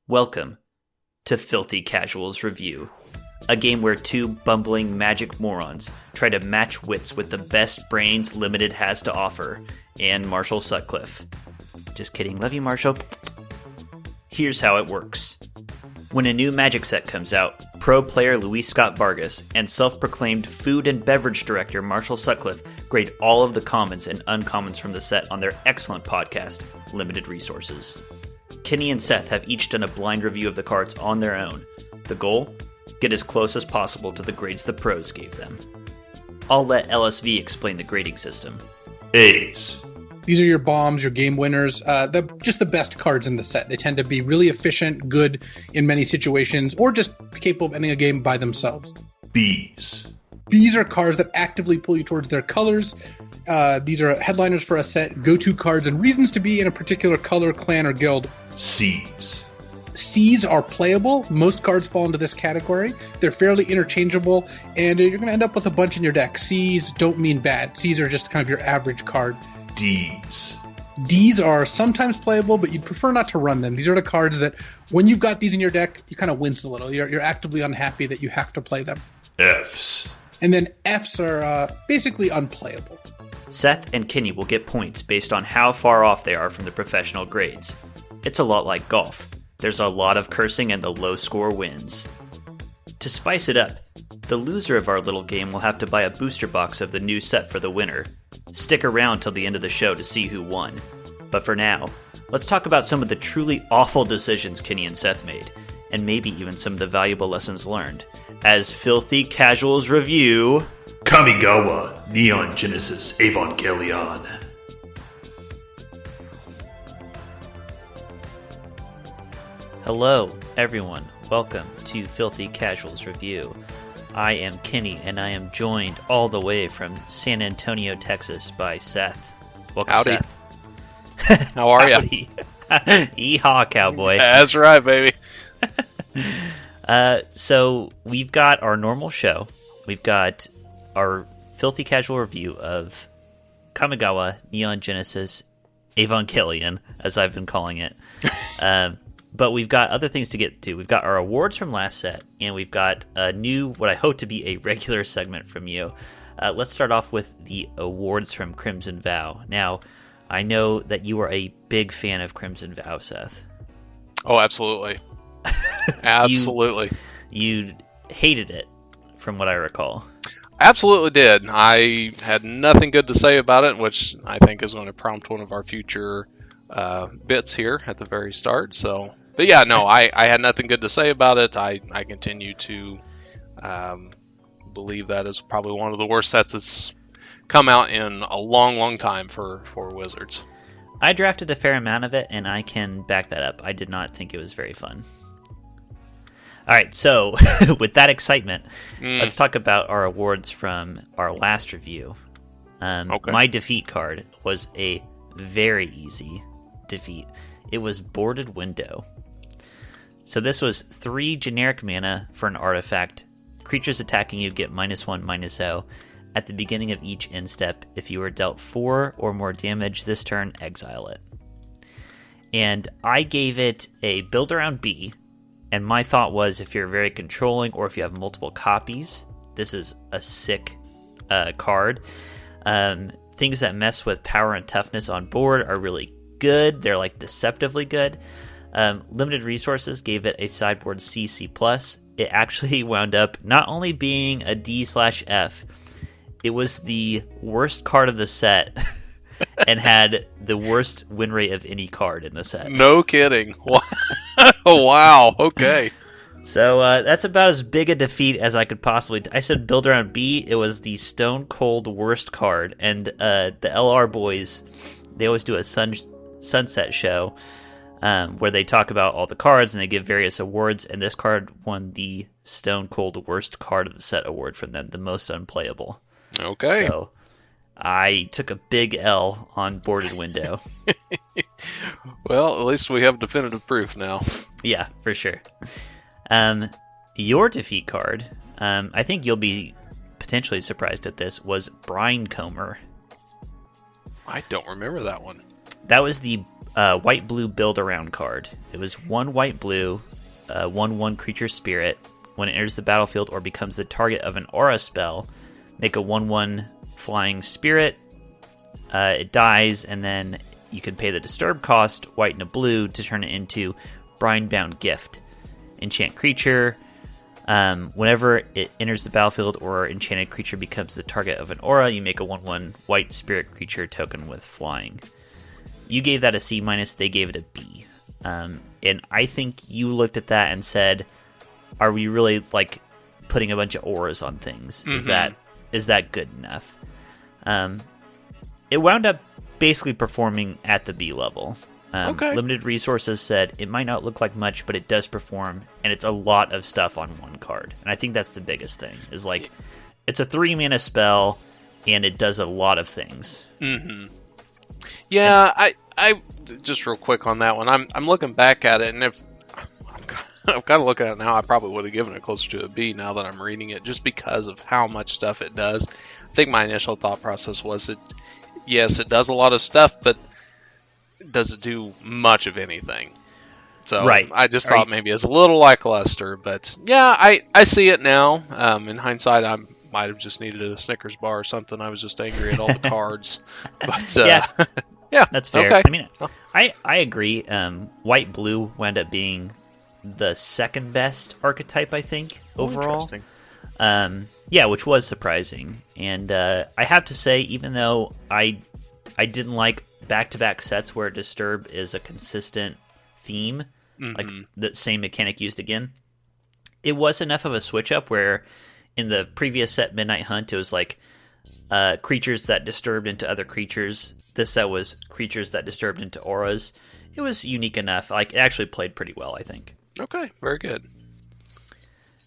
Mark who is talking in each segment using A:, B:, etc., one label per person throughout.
A: Welcome to Filthy Casuals Review, a game where two bumbling magic morons try to match wits with the best brains Limited has to offer, and Marshall Sutcliffe. Just kidding, love you, Marshall. Here's how it works. When a new Magic set comes out, pro player Luis Scott-Vargas and self-proclaimed food and beverage director Marshall Sutcliffe grade all of the commons and uncommons from the set on their excellent podcast, Limited Resources. Kenny and Seth have each done a blind review of the cards on their own. The goal? Get as close as possible to the grades the pros gave them. I'll let LSV explain the grading system.
B: Ace.
C: These are your bombs, your game winners, just the best cards in the set. They tend to be really efficient, good in many situations, or just capable of ending a game by themselves.
B: B's.
C: B's are cards that actively pull you towards their colors. These are headliners for a set, go-to cards, and reasons to be in a particular color, clan, or guild.
B: C's.
C: C's are playable. Most cards fall into this category. They're fairly interchangeable, and you're going to end up with a bunch in your deck. C's don't mean bad. C's are just kind of your average card.
B: D's.
C: D's are sometimes playable, but you'd prefer not to run them. These are the cards that, when you've got these in your deck, you kind of wince a little. You're actively unhappy that you have to play them.
B: F's.
C: And then F's are basically unplayable.
A: Seth and Kenny will get points based on how far off they are from the professional grades. It's a lot like golf. There's a lot of cursing and the low score wins. To spice it up, the loser of our little game will have to buy a booster box of the new set for the winner. Stick around till the end of the show to see who won. But for now, let's talk about some of the truly awful decisions Kenny and Seth made, and maybe even some of the valuable lessons learned, as Filthy Casuals review...
B: Kamigawa, Neon Genesis Evangelion.
A: Hello, everyone. Welcome to Filthy Casuals Review. I am Kenny, and I am joined all the way from San Antonio, Texas, by Seth. Welcome,
D: Howdy.
A: Seth.
D: How are ya?
A: Yeehaw, cowboy.
D: That's right, baby.
A: So we've got our normal show. We've got our Filthy Casual review of Kamigawa, Neon Genesis Evangelion, as I've been calling it. But we've got other things to get to. We've got our awards from last set, and we've got a new, what I hope to be a regular segment from you. Let's start off with the awards from Crimson Vow. Now, I know that you are a big fan of Crimson Vow, Seth.
D: Oh, absolutely. Absolutely.
A: You hated it, from what I recall.
D: Absolutely did. I had nothing good to say about it, which I think is going to prompt one of our future bits here at the very start. So, but yeah, no, I had nothing good to say about it. I continue to believe that is probably one of the worst sets that's come out in a long, long time for Wizards.
A: I drafted a fair amount of it, and I can back that up. I did not think it was very fun. All right, so with that excitement, let's talk about our awards from our last review. Okay. My defeat card was a very easy defeat. It was Boarded Window. So this was 3 generic mana for an artifact. Creatures attacking you get -1/-0. At the beginning of each end step, if you are dealt 4 or more damage this turn, exile it. And I gave it a build around B. And my thought was, if you're very controlling or if you have multiple copies, this is a sick card. Things that mess with power and toughness on board are really good. They're like deceptively good. Limited Resources gave it a sideboard C++. It actually wound up not only being a D/F, it was the worst card of the set and had the worst win rate of any card in the set.
D: No kidding. Wow. Okay.
A: So that's about as big a defeat as I could possibly... I said build around B. It was the stone cold worst card. And the LR boys, they always do a sunset show where they talk about all the cards and they give various awards. And this card won the stone cold worst card of the set award from them, the most unplayable.
D: Okay.
A: So I took a big L on Boarded Window.
D: Well, at least we have definitive proof now.
A: Yeah, for sure. Your defeat card, I think you'll be potentially surprised at this, was Brine Comber.
D: I don't remember that one.
A: That was the white-blue build-around card. It was 1 white-blue, 1/1 creature spirit. When it enters the battlefield or becomes the target of an aura spell, make a 1/1 flying spirit. It dies, and then you can pay the disturb cost, white and a blue, to turn it into Brine-bound Gift. Enchant creature. Whenever it enters the battlefield or enchanted creature becomes the target of an aura, you make a 1/1 white spirit creature token with flying. You gave that a C-, they gave it a B. And I think you looked at that and said, are we really like putting a bunch of auras on things?
D: Mm-hmm.
A: Is that good enough? It wound up basically performing at the B level.
D: Okay.
A: Limited Resources said it might not look like much, but it does perform, and it's a lot of stuff on one card. And I think that's the biggest thing, is like, it's a 3-mana spell, and it does a lot of things.
D: Mm-hmm. Yeah, I just real quick on that one. I'm looking back at it, and if I'm kind of looking at it now, I probably would have given it closer to a B now that I'm reading it, just because of how much stuff it does. I think my initial thought process was yes, it does a lot of stuff, but does it do much of anything? So
A: right.
D: I just thought maybe it's a little lackluster, but yeah, I see it now. In hindsight, I might have just needed a Snickers bar or something. I was just angry at all the cards. But yeah,
A: that's fair.
D: Okay.
A: I mean, I agree. White blue wound up being the second best archetype, I think, overall. Yeah, which was surprising. And I have to say, even though I didn't like back-to-back sets where Disturb is a consistent theme, like the same mechanic used again, it was enough of a switch-up where in the previous set, Midnight Hunt, it was like creatures that disturbed into other creatures. This set was creatures that disturbed into auras. It was unique enough. Like, it actually played pretty well, I think.
D: Okay, very good.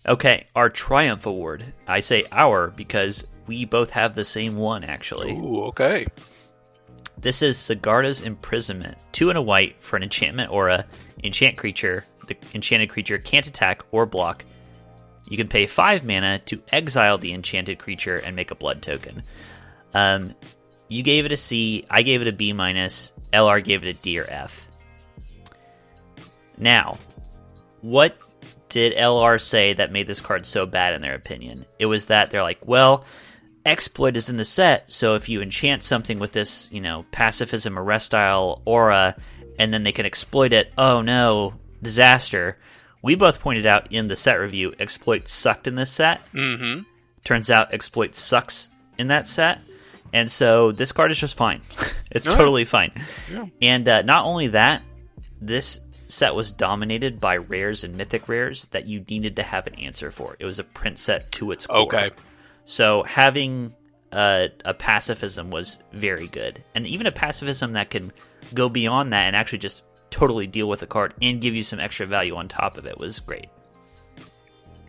A: Okay, our Triumph Award. I say our because we both have the same one, actually.
D: Ooh, okay.
A: This is Sigarda's Imprisonment. 2 and a white for an enchantment aura. Enchant creature. The enchanted creature can't attack or block. You can pay 5 mana to exile the enchanted creature and make a blood token. You gave it a C. I gave it a B-. LR gave it a D or F. Now, what did LR say that made this card so bad in their opinion? It was that they're like, well, Exploit is in the set, so if you enchant something with this, Pacifism Arrest style aura, and then they can exploit it, oh no, disaster. We both pointed out in the set review, Exploit sucked in this set.
D: Mm-hmm.
A: Turns out Exploit sucks in that set, and so this card is just fine. It's totally fine.
D: Yeah.
A: And not only that, this set was dominated by rares and mythic rares that you needed to have an answer for. It was a print set to its core.
D: Okay.
A: So having a pacifism was very good. And even a pacifism that can go beyond that and actually just totally deal with the card and give you some extra value on top of it was great.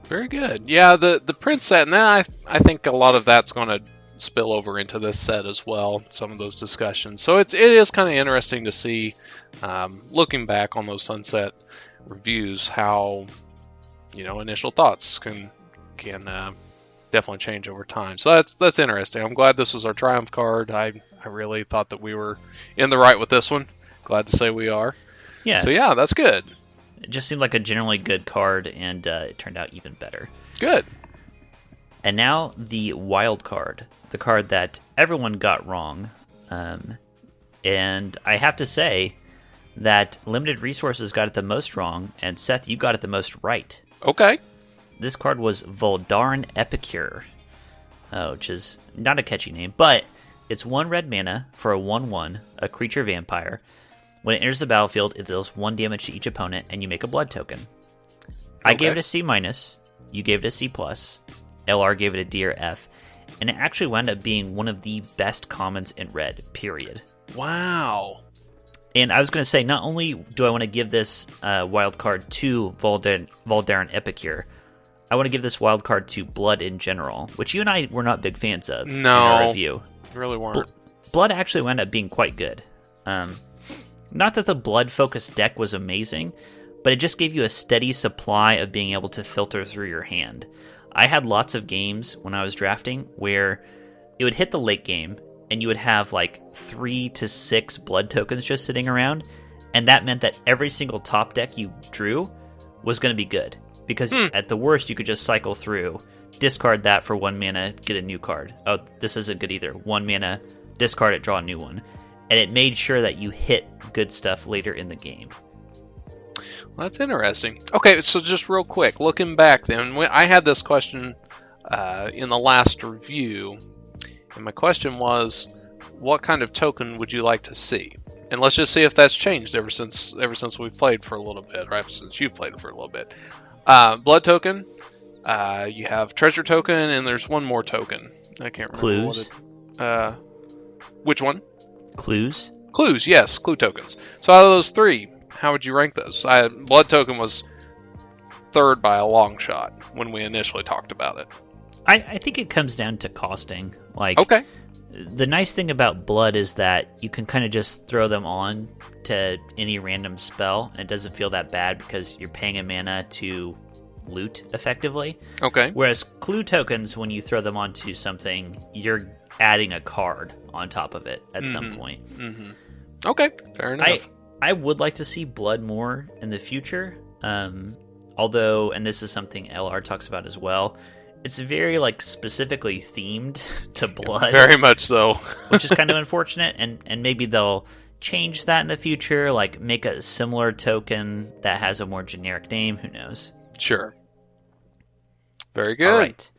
D: Very good. Yeah, the print set, and then I think a lot of that's going to spill over into this set as well, some of those discussions. So it is kind of interesting to see, looking back on those Sunset reviews, how, initial thoughts can definitely change over time. So that's interesting. I'm glad this was our Triumph card. I really thought that we were in the right with this one. Glad to say we are.
A: Yeah.
D: So yeah, that's good.
A: It just seemed like a generally good card, and it turned out even better.
D: Good.
A: And now the wild card, the card that everyone got wrong. And I have to say that Limited Resources got it the most wrong, and Seth, you got it the most right.
D: Okay.
A: This card was Voldarin Epicure, which is not a catchy name, but it's 1 red mana for a 1/1, a creature vampire. When it enters the battlefield, it deals 1 damage to each opponent, and you make a blood token. I gave it a C-, you gave it a C+, LR gave it a D or F, and it actually wound up being one of the best commons in red, period.
D: Wow.
A: And I was going to say, not only do I want to give this wild card to Voldarin Epicure, I want to give this wild card to Blood in general, which you and I were not big fans of in our review.
D: Really weren't.
A: Blood actually wound up being quite good. Not that the Blood-focused deck was amazing, but it just gave you a steady supply of being able to filter through your hand. I had lots of games when I was drafting where it would hit the late game, and you would have like 3 to 6 blood tokens just sitting around, and that meant that every single top deck you drew was going to be good, because at the worst you could just cycle through, discard that for 1 mana, get a new card. Oh, this isn't good either. 1 mana, discard it, draw a new one. And it made sure that you hit good stuff later in the game.
D: Well, that's interesting. Okay, so just real quick, looking back then, I had this question in the last review, and my question was, what kind of token would you like to see? And let's just see if that's changed ever since we've played for a little bit, or ever since you've played for a little bit. Blood token, you have treasure token, and there's one more token. I can't remember.
A: Clues.
D: Which one?
A: Clues.
D: Clues, yes, clue tokens. So out of those 3, how would you rank those? Blood token was 3rd by a long shot when we initially talked about it.
A: I think it comes down to costing. Like,
D: okay.
A: The nice thing about blood is that you can kind of just throw them on to any random spell, and it doesn't feel that bad because you're paying a mana to loot effectively.
D: Okay.
A: Whereas clue tokens, when you throw them onto something, you're adding a card on top of it at some point.
D: Mm-hmm. Okay, fair enough.
A: I would like to see blood more in the future. Although, and this is something LR talks about as well, it's very like specifically themed to blood.
D: Very much so.
A: Which is kind of unfortunate, and maybe they'll change that in the future, like make a similar token that has a more generic name. Who knows?
D: Sure. Very good.
A: All right.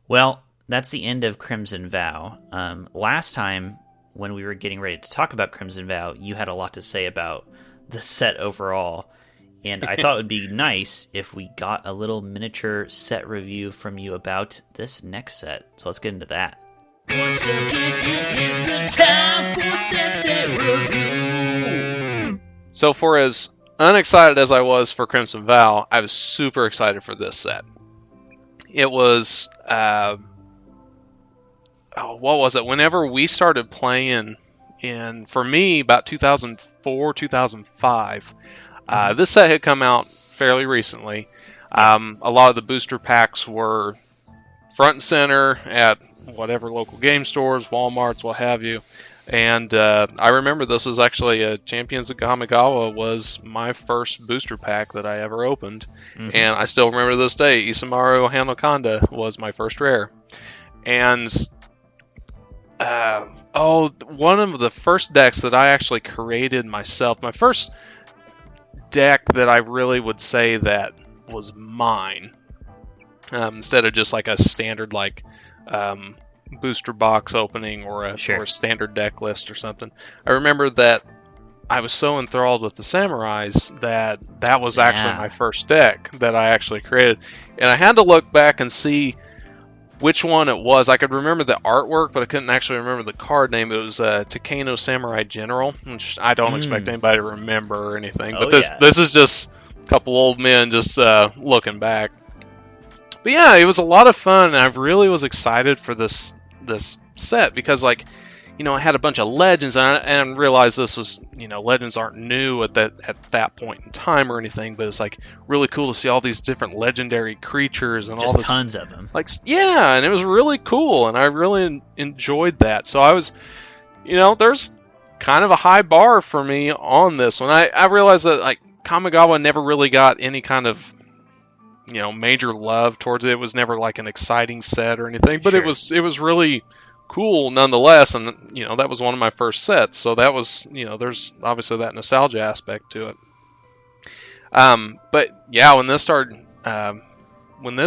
A: Well, that's the end of Crimson Vow. Last time, when we were getting ready to talk about Crimson Vow, you had a lot to say about the set overall. And I thought it would be nice if we got a little miniature set review from you about this next set. So let's get into that.
E: Once again, it is the time for set review.
D: So for as unexcited as I was for Crimson Vow, I was super excited for this set. It was, what was it? Whenever we started playing for me, about 2004, 2005, this set had come out fairly recently. A lot of the booster packs were front and center at whatever local game stores, Walmarts, what have you. And I remember this was actually Champions of Kamigawa was my first booster pack that I ever opened. Mm-hmm. And I still remember this day, Isamaru Hano Konda was my first rare. And one of the first decks that I actually created myself, my first deck that I really would say that was mine, instead of just like a standard like booster box opening or a standard deck list or something. I remember that I was so enthralled with the Samurais that was actually my first deck that I actually created, and I had to look back and see which one it was. I could remember the artwork, but I couldn't actually remember the card name. It was Takano Samurai General, which I don't expect anybody to remember or anything. But this is just a couple old men just looking back. But yeah, it was a lot of fun, and I really was excited for this set because, like, you know, I had a bunch of legends, and realized this was, you know, legends aren't new at that point in time or anything, but it's like really cool to see all these different legendary creatures and
A: just
D: all this,
A: tons of them.
D: Like, yeah, and it was really cool, and I really enjoyed that. So I was, you know, there's kind of a high bar for me on this one. I realized that like Kamigawa never really got any kind of, you know, major love towards it. It was never like an exciting set or anything, but it was really cool nonetheless, and you know, that was one of my first sets, so that was, you know, there's obviously that nostalgia aspect to it. But yeah, when this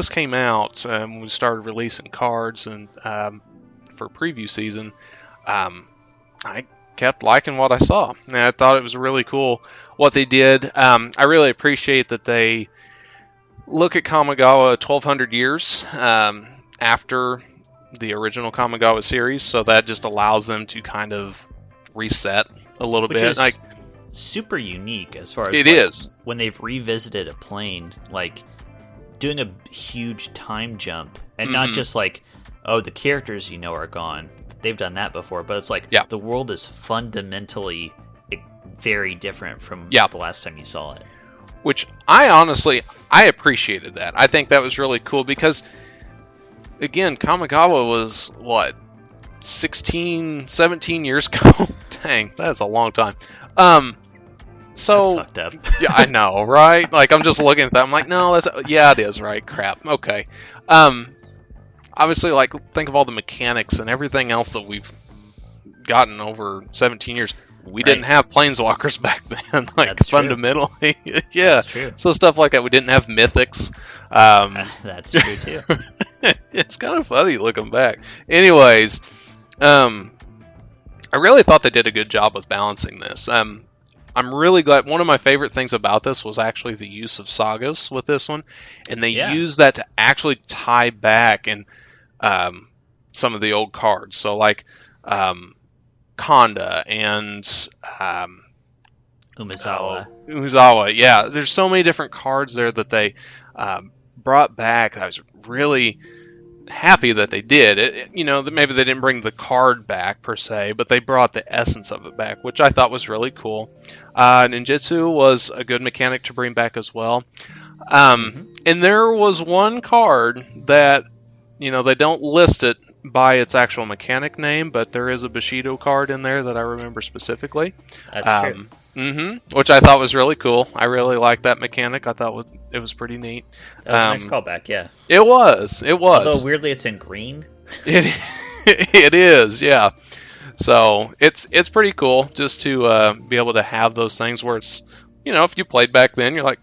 D: came out, we started releasing cards and for preview season, I kept liking what I saw, and I thought it was really cool what they did. I really appreciate that they look at Kamigawa 1,200 years after the original Kamigawa series, so that just allows them to kind of reset a little bit.
A: Is
D: like
A: super unique as far as
D: it is
A: when they've revisited a plane, like doing a huge time jump, and not just like, oh, the characters, you know, are gone. They've done that before, but it's like the world is fundamentally very different from the last time you saw it.
D: Which I appreciated that. I think that was really cool because, again, Kamigawa was, 16, 17 years ago. Dang, that's a long time. So
A: That's fucked up.
D: yeah, I know, right? Like, I'm just looking at that. I'm like, no, yeah, it is, right? Crap. Okay. Obviously, like, think of all the mechanics and everything else that we've gotten over 17 years. We didn't have planeswalkers back then, like,
A: That's true.
D: fundamentally. Yeah.
A: That's true.
D: So stuff like that. We didn't have mythics.
A: That's true too.
D: It's kind of funny looking back. Anyways, I really thought they did a good job with balancing this. I'm really glad. One of my favorite things about this was actually the use of sagas with this one, and they used that to actually tie back in some of the old cards. So like Konda and Umizawa. Yeah, there's so many different cards there that they brought back. I was really happy that they did it. Maybe they didn't bring the card back per se, but they brought the essence of it back, which I thought was really cool. Ninjutsu was a good mechanic to bring back as well. And there was one card that, they don't list it by its actual mechanic name, but there is a Bushido card in there that I remember specifically.
A: That's true.
D: Which I thought was really cool. I really liked that mechanic. I thought it was pretty neat.
A: That was a nice callback, yeah.
D: It was.
A: Although weirdly it's in green.
D: It is, yeah. So it's pretty cool just to be able to have those things where it's, if you played back then, you're like,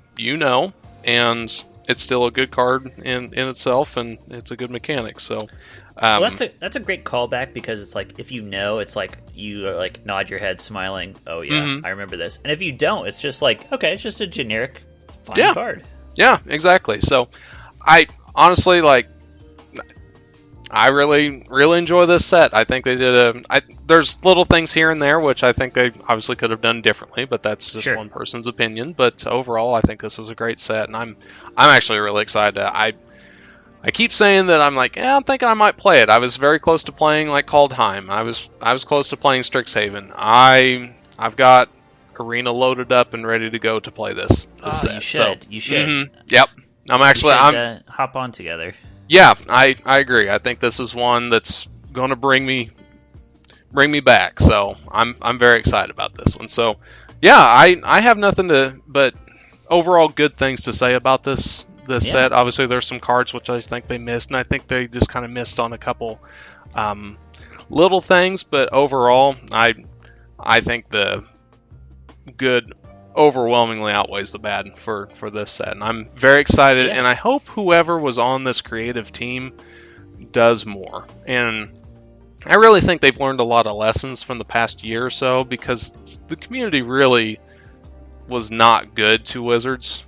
D: and it's still a good card in itself, and it's a good mechanic. So
A: well, that's a great callback, because it's like, if it's like you like nod your head smiling, oh yeah, I remember this. And if you don't, it's just like, okay, it's just a generic fine card.
D: Yeah, exactly. So I honestly I really, really enjoy this set. I think they did there's little things here and there which I think they obviously could have done differently, but that's just one person's opinion. But overall, I think this is a great set, and I'm actually really excited. I keep saying that I'm like, I'm thinking I might play it. I was very close to playing like Kaldheim. I was close to playing Strixhaven. I've got Arena loaded up and ready to go to play this set. You should. Yep. I'm
A: hop on together.
D: Yeah, I agree. I think this is one that's going to bring me back. So I'm very excited about this one. So yeah, I have nothing but overall good things to say about this set. Obviously, there's some cards which I think they missed, and I think they just kind of missed on a couple little things. But overall, I think the good overwhelmingly outweighs the bad for this set, and I'm very excited. And I hope whoever was on this creative team does more. And I really think they've learned a lot of lessons from the past year or so, because the community really was not good to Wizards.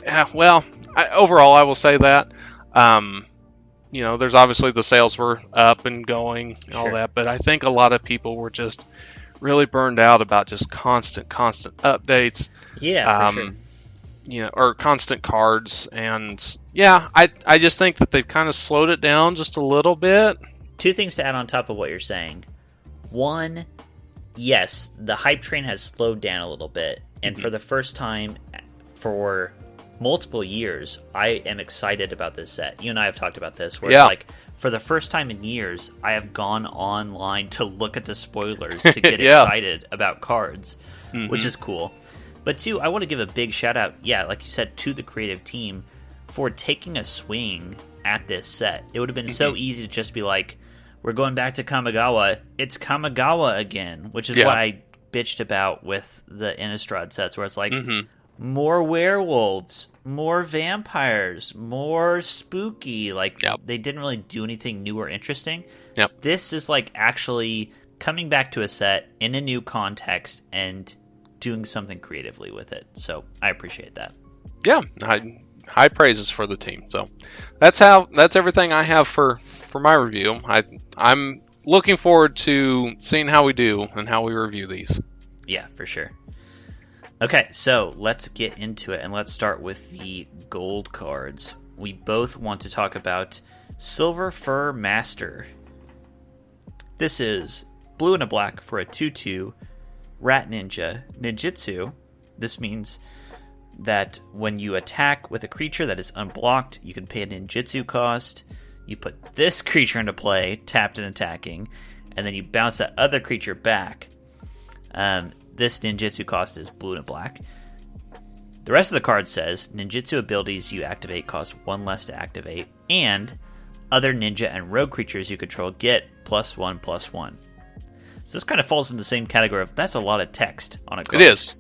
D: Overall, I will say that. There's obviously the sales were up and going and all that, but I think a lot of people were just really burned out about just constant updates.
A: Yeah, for sure.
D: Or constant cards. And I just think that they've kind of slowed it down just a little bit.
A: Two things to add on top of what you're saying. One, yes, the hype train has slowed down a little bit, and for the first time for multiple years, I am excited about this set. You and I have talked about this, where it's like, for the first time in years, I have gone online to look at the spoilers to get excited about cards, which is cool. But two, I want to give a big shout out, like you said, to the creative team for taking a swing at this set. It would have been so easy to just be like, we're going back to Kamigawa. It's Kamigawa again, which is what I bitched about with the Innistrad sets, where it's like, more werewolves, more vampires, more spooky. They didn't really do anything new or interesting. This is like actually coming back to a set in a new context and doing something creatively with it. So I appreciate that. Yeah,
D: high praises for the team. So that's everything I have for my review. I'm looking forward to seeing how we do and how we review these.
A: Yeah, for sure. Okay, so let's get into it, and let's start with the gold cards. We both want to talk about Silver Fur Master. This is blue and a black for a 2/2 Rat Ninja Ninjutsu. This means that when you attack with a creature that is unblocked, you can pay a ninjutsu cost you put this creature into play, tapped and attacking, and then you bounce that other creature back. This ninjutsu cost is blue and black. The rest of the card says, ninjutsu abilities you activate cost 1 less to activate, and other ninja and rogue creatures you control get +1/+1. So this kind of falls in the same category of, that's a lot of text on a card.
D: It is.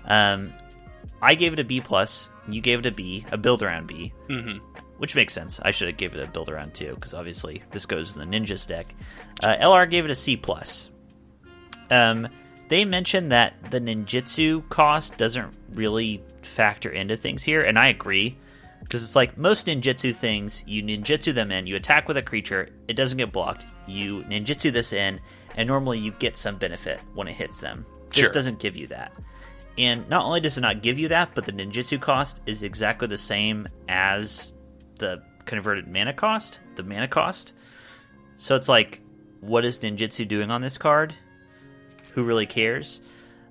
A: I gave it a B+, you gave it a B, a build-around B, which makes sense. I should have given it a build-around too, because obviously this goes in the ninjas deck. LR gave it a C+. They mentioned that the ninjutsu cost doesn't really factor into things here, and I agree, because it's like most ninjutsu things, you ninjutsu them in, you attack with a creature, it doesn't get blocked, you ninjutsu this in, and normally you get some benefit when it hits them. This doesn't give you that. And not only does it not give you that, but the ninjutsu cost is exactly the same as the converted mana cost, the mana cost. So it's like, what is ninjutsu doing on this card? Who really cares?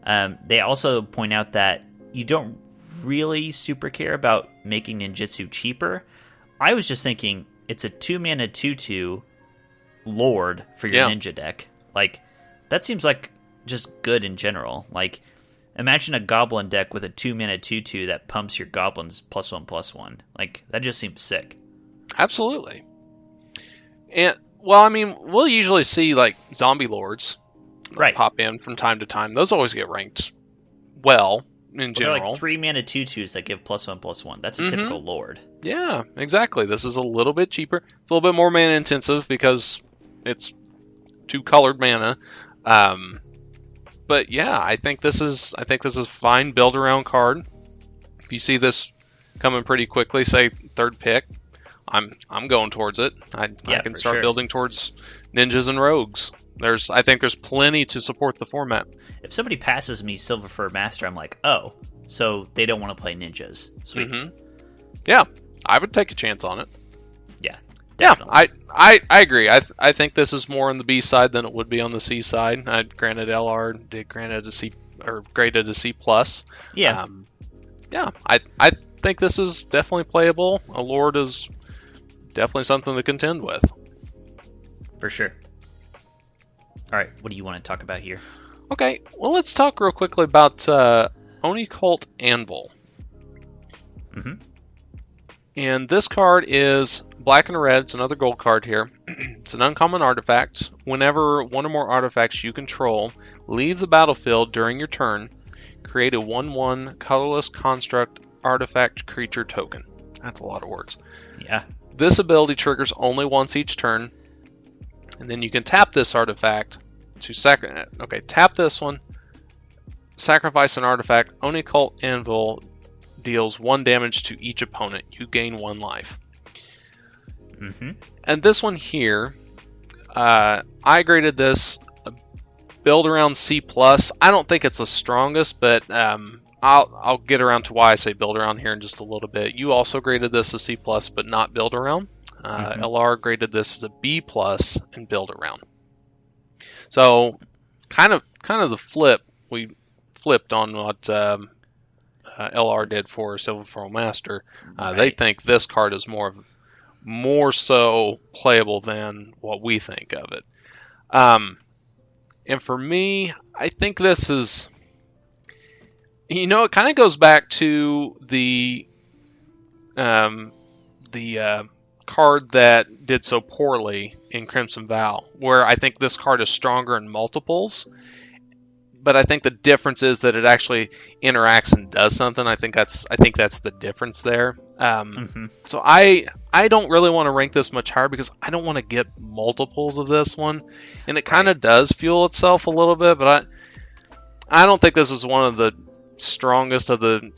A: They also point out that you don't really super care about making ninjutsu cheaper. I was just thinking it's a 2-mana 2/2 lord for your ninja deck. Like, that seems like just good in general. Like, imagine a goblin deck with a 2-mana 2/2 that pumps your goblins +1/+1. Like, that just seems sick.
D: Absolutely. And, well, I mean, we'll usually see, like, zombie lords pop in from time to time. Those always get ranked well, in general.
A: They're like 3-mana 2/2s that give +1/+1. That's a typical lord.
D: Yeah, exactly. This is a little bit cheaper. It's a little bit more mana intensive because it's 2 colored mana. But yeah, I think this is a fine build around card. If you see this coming pretty quickly, say 3rd pick, I'm going towards it. I can start building towards ninjas and rogues. I think there's plenty to support the format.
A: If somebody passes me Silver Fur Master, I'm like, oh, so they don't want to play ninjas. Sweet.
D: Yeah, I would take a chance on it.
A: Yeah, definitely.
D: Yeah, I agree. I think this is more on the B side than it would be on the C side. Granted, LR did granted a C or graded a C+.
A: Yeah.
D: Yeah, I think this is definitely playable. A lord is definitely something to contend with.
A: For sure. All right, what do you want to talk about here?
D: Okay, well, let's talk real quickly about Oni Cult Anvil. And this card is black and red. It's another gold card here. It's an uncommon artifact. Whenever one or more artifacts you control leave the battlefield during your turn, create a 1/1 colorless construct artifact creature token. That's a lot of words.
A: Yeah.
D: This ability triggers only once each turn. And then you can tap this artifact to tap this one, sacrifice an artifact. Oni Cult Anvil deals 1 damage to each opponent. You gain 1 life. And this one here, I graded this a build around C+. I don't think it's the strongest, but I'll get around to why I say build around here in just a little bit. You also graded this a C+, but not build around. LR graded this as a B+ and build around. So, kind of the flip. We flipped on what LR did for Silver Fur Master. They think this card is more so playable than what we think of it. And for me, I think this is, it kind of goes back to the card that did so poorly in Crimson Vow, where I think this card is stronger in multiples, but I think the difference is that it actually interacts and does something. I think that's the difference there. So I don't really want to rank this much higher because I don't want to get multiples of this one, and it kind of does fuel itself a little bit, but I don't think this is one of the strongest of the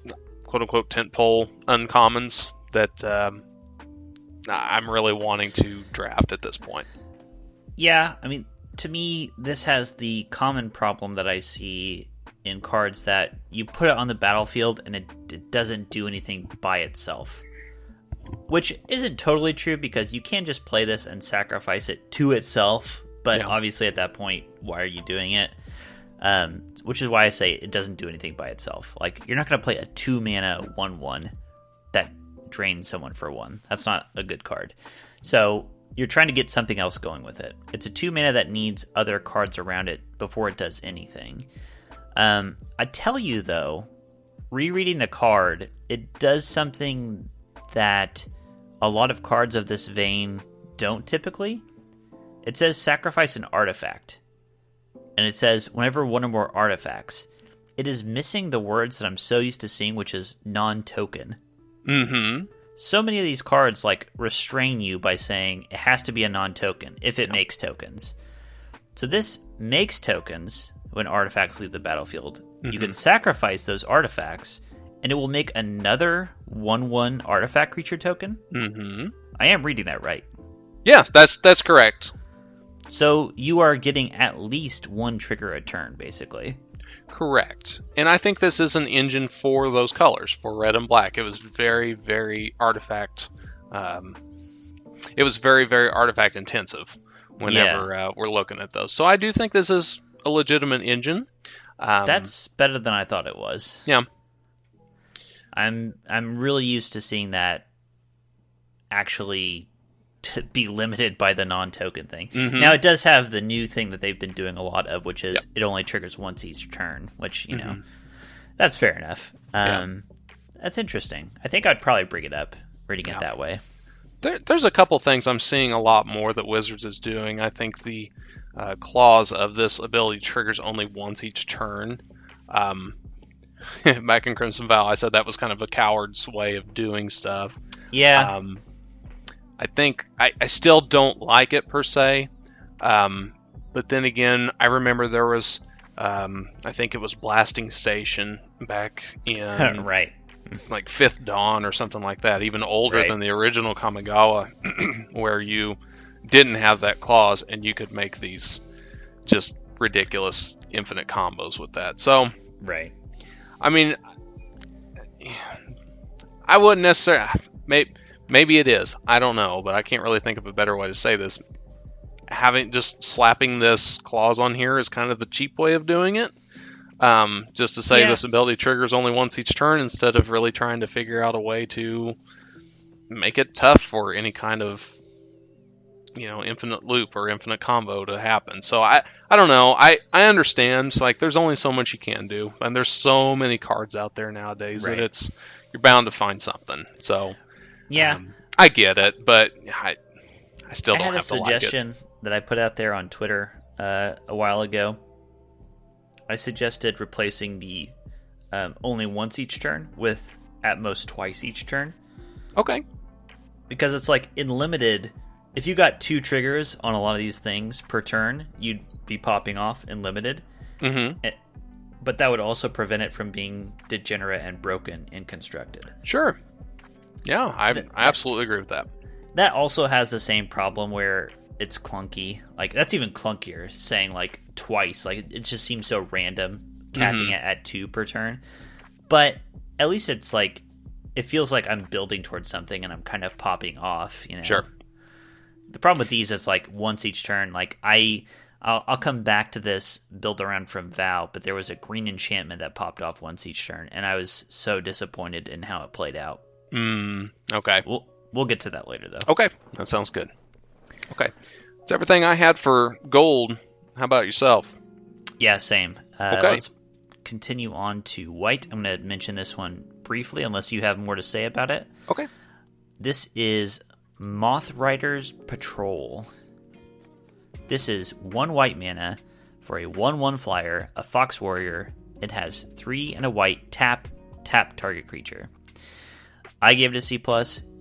D: quote-unquote tentpole uncommons that I'm really wanting to draft at this point.
A: Yeah, I mean, to me, this has the common problem that I see in cards that you put it on the battlefield and it doesn't do anything by itself. Which isn't totally true because you can just play this and sacrifice it to itself, but obviously at that point, why are you doing it? Which is why I say it doesn't do anything by itself. Like, you're not going to play a 2-mana 1/1 that drains someone for 1. That's not a good card. So you're trying to get something else going with it. It's a 2 mana that needs other cards around it before it does anything. I tell you, though, rereading the card, it does something that a lot of cards of this vein don't typically. It says sacrifice an artifact. And it says whenever one or more artifacts. It is missing the words that I'm so used to seeing, which is non-token.
D: Mm-hmm.
A: So many of these cards like restrain you by saying it has to be a non-token if it makes tokens. So this makes tokens when artifacts leave the battlefield. Mm-hmm. You can sacrifice those artifacts, and it will make another 1/1 artifact creature token.
D: Mm-hmm.
A: I am reading that right.
D: Yeah, that's correct.
A: So you are getting at least one trigger a turn, basically.
D: Correct. And I think this is an engine for those colors, for red and black. It was very, very artifact. It was very, very artifact intensive whenever we're looking at those. So I do think this is a legitimate engine.
A: That's better than I thought it was.
D: Yeah.
A: I'm really used to seeing that actually to be limited by the non-token thing. Mm-hmm. Now, it does have the new thing that they've been doing a lot of, which is it only triggers once each turn, which, you know, that's fair enough. That's interesting. I think I'd probably bring it up, reading it that way.
D: There's a couple things I'm seeing a lot more that Wizards is doing. I think the clause of this ability triggers only once each turn. Back in Crimson Vow, I said that was kind of a coward's way of doing stuff.
A: Yeah.
D: I think I still don't like it per se, but then again, I remember there was, I think it was Blasting Station back in
A: right,
D: like Fifth Dawn or something like that, even older than the original Kamigawa, where you didn't have that clause and you could make these just ridiculous infinite combos with that. So, I mean, I wouldn't necessarily. Maybe it is. I don't know, but I can't really think of a better way to say this. Just slapping this clause on here is kind of the cheap way of doing it. Just to say this ability triggers only once each turn instead of really trying to figure out a way to make it tough for any kind of, infinite loop or infinite combo to happen. So I don't know. I understand. Like, there's only so much you can do, and there's so many cards out there nowadays that you're bound to find something. So.
A: Yeah,
D: I get it, but I still don't have to like it. I had a
A: suggestion that I put out there on Twitter a while ago. I suggested replacing the only once each turn with at most twice each turn.
D: Okay.
A: Because it's like in limited, if you got 2 triggers on a lot of these things per turn, you'd be popping off in limited. Mm-hmm. But that would also prevent it from being degenerate and broken in constructed.
D: Sure. Yeah, I absolutely agree with that.
A: That also has the same problem where it's clunky. Like, that's even clunkier, saying, like, twice. Like, it just seems so random, capping it at 2 per turn. But at least it's, like, it feels like I'm building towards something and I'm kind of popping off,
D: Sure.
A: The problem with these is, like, once each turn, like, I'll come back to this build around from Vow, but there was a green enchantment that popped off once each turn, and I was so disappointed in how it played out.
D: Okay.
A: We'll get to that later, though.
D: Okay, that sounds good. Okay, that's everything I had for gold. How about yourself?
A: Yeah, same.
D: Okay.
A: Let's continue on to white. I'm going to mention this one briefly, unless you have more to say about it.
D: Okay.
A: This is Moth Rider's Patrol. This is 1 white mana for a 1/1 flyer, a Fox Warrior. It has 3 and a white, tap target creature. I gave it a C+,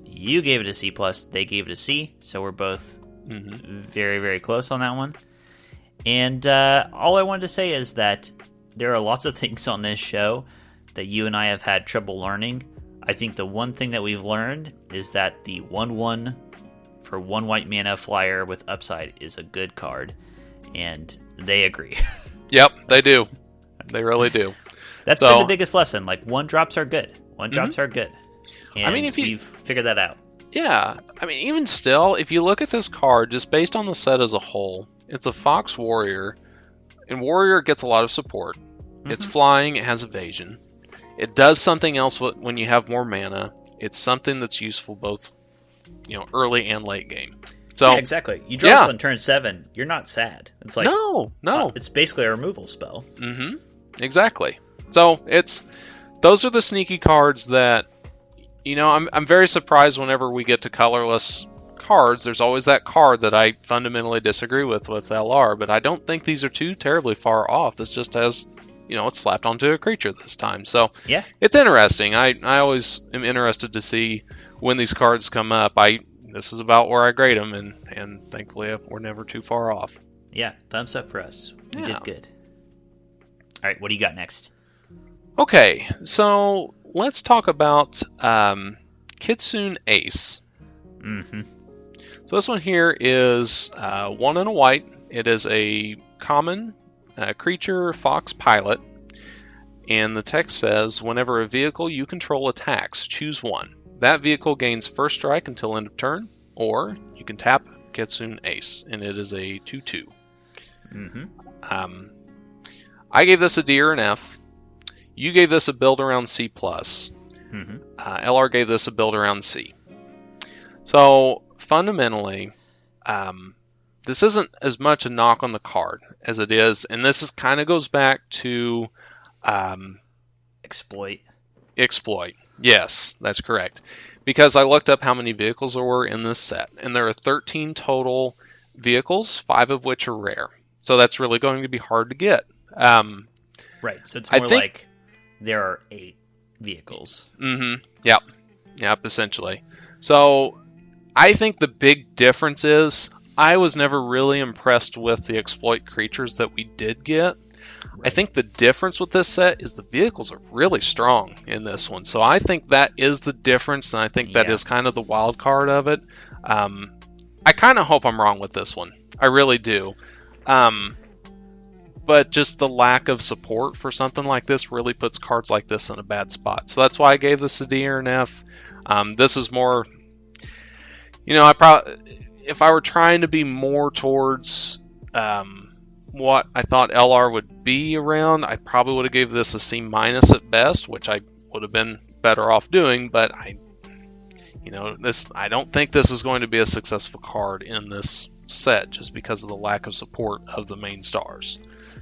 A: you gave it a C+, they gave it a C, so we're both very, very close on that one. And all I wanted to say is that there are lots of things on this show that you and I have had trouble learning. I think the one thing that we've learned is that the 1/1 for 1 white mana flyer with upside is a good card, and they agree.
D: Yep, they do. They really do.
A: That's been the biggest lesson. Like, 1-drops are good. 1-drops are good. And
D: I mean, if
A: we've figured that out.
D: Yeah. I mean, even still, if you look at this card, just based on the set as a whole, it's a Fox Warrior, and Warrior gets a lot of support. It's flying, it has evasion. It does something else when you have more mana. It's something that's useful both early and late game. So
A: yeah, exactly. You draw this on turn 7, you're not sad. It's like
D: no.
A: It's basically a removal spell.
D: Mm-hmm. Exactly. So those are the sneaky cards that I'm very surprised whenever we get to colorless cards. There's always that card that I fundamentally disagree with LR, but I don't think these are too terribly far off. This just has it's slapped onto a creature this time. So
A: yeah,
D: it's interesting. I always am interested to see when these cards come up. This is about where I grade them, and thankfully we're never too far off.
A: Yeah, thumbs up for us. We did good. All right, what do you got next?
D: Okay, so let's talk about Kitsune Ace.
A: Mm-hmm.
D: So this one here is 1 and a white. It is a common creature fox pilot, and the text says, whenever a vehicle you control attacks, choose one. That vehicle gains first strike until end of turn, or you can tap Kitsune Ace, and it is a 2/2.
A: Mm-hmm.
D: I gave this a D or an F. You gave this a build around C+.
A: Mm-hmm.
D: LR gave this a build around C. So fundamentally, this isn't as much a knock on the card as it is, and this kind of goes back to
A: Exploit.
D: Yes, that's correct. Because I looked up how many vehicles there were in this set, and there are 13 total vehicles, 5 of which are rare. So that's really going to be hard to get.
A: Right, so it's more like there are 8 vehicles.
D: Mm-hmm. Yep, essentially. So I think the big difference is I was never really impressed with the exploit creatures that we did get. Right. I think the difference with this set is the vehicles are really strong in this one. So I think that is the difference, and I think that is kind of the wild card of it. I kind of hope I'm wrong with this one. I really do. But just the lack of support for something like this really puts cards like this in a bad spot. So that's why I gave this a D or an F. This is more, if I were trying to be more towards what I thought LR would be around, I probably would have gave this a C- at best, which I would have been better off doing. But I don't think this is going to be a successful card in this set just because of the lack of support of the main stars.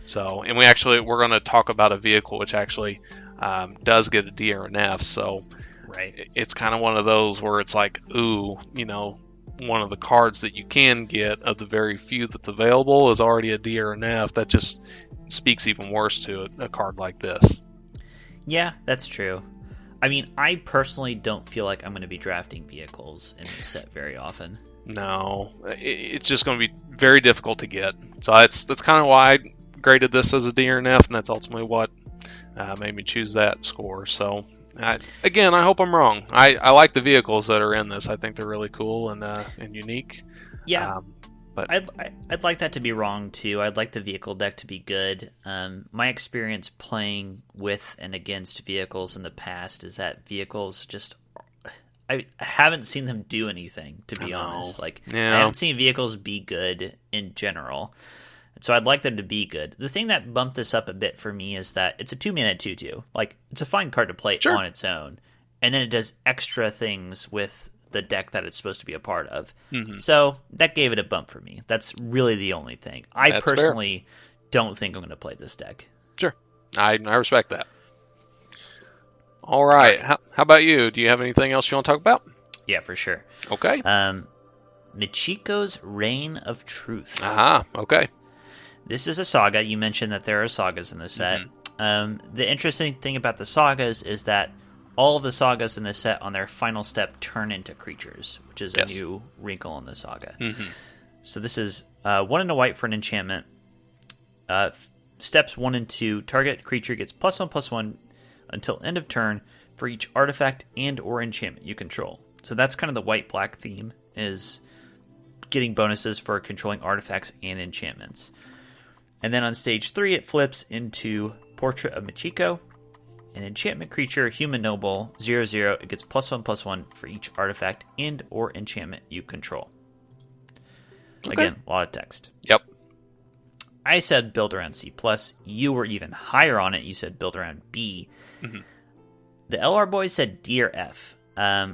D: So, and we're going to talk about a vehicle which actually does get a D or an F. So,
A: right,
D: it's kind of one of those where it's like, one of the cards that you can get of the very few that's available is already a D or an F. That just speaks even worse to a card like this.
A: Yeah, that's true. I mean, I personally don't feel like I'm going to be drafting vehicles in this set very often.
D: No, it's just going to be very difficult to get. So that's kind of why I graded this as a D or an F, and that's ultimately what made me choose that score. So, I hope I'm wrong. I like the vehicles that are in this. I think they're really cool and unique.
A: Yeah,
D: but
A: I'd like that to be wrong too. I'd like the vehicle deck to be good. My experience playing with and against vehicles in the past is that vehicles just, I haven't seen them do anything, to be honest. I haven't seen vehicles be good in general. So I'd like them to be good. The thing that bumped this up a bit for me is that it's a 2-mana 2/2. Like, it's a fine card to play on its own. And then it does extra things with the deck that it's supposed to be a part of. Mm-hmm. So that gave it a bump for me. That's really the only thing. I personally don't think I'm going to play this deck.
D: Sure. I respect that. All right. How about you? Do you have anything else you want to talk about?
A: Yeah, for sure.
D: Okay.
A: Machico's Reign of Truth.
D: Okay.
A: This is a saga. You mentioned that there are sagas in this set. Mm-hmm. The interesting thing about the sagas is that all of the sagas in this set on their final step turn into creatures, which is a new wrinkle in the saga. Mm-hmm. So this is 1 and a white for an enchantment. Steps 1 and 2, target creature gets +1/+1 until end of turn for each artifact and or enchantment you control. So that's kind of the white-black theme, is getting bonuses for controlling artifacts and enchantments. And then on stage 3, it flips into Portrait of Machico, an enchantment creature, human noble, 0/0. It gets +1/+1 for each artifact and or enchantment you control. Okay. Again, a lot of text.
D: Yep.
A: I said build around C+. You were even higher on it. You said build around B. Mm-hmm. The LR boys said D or F,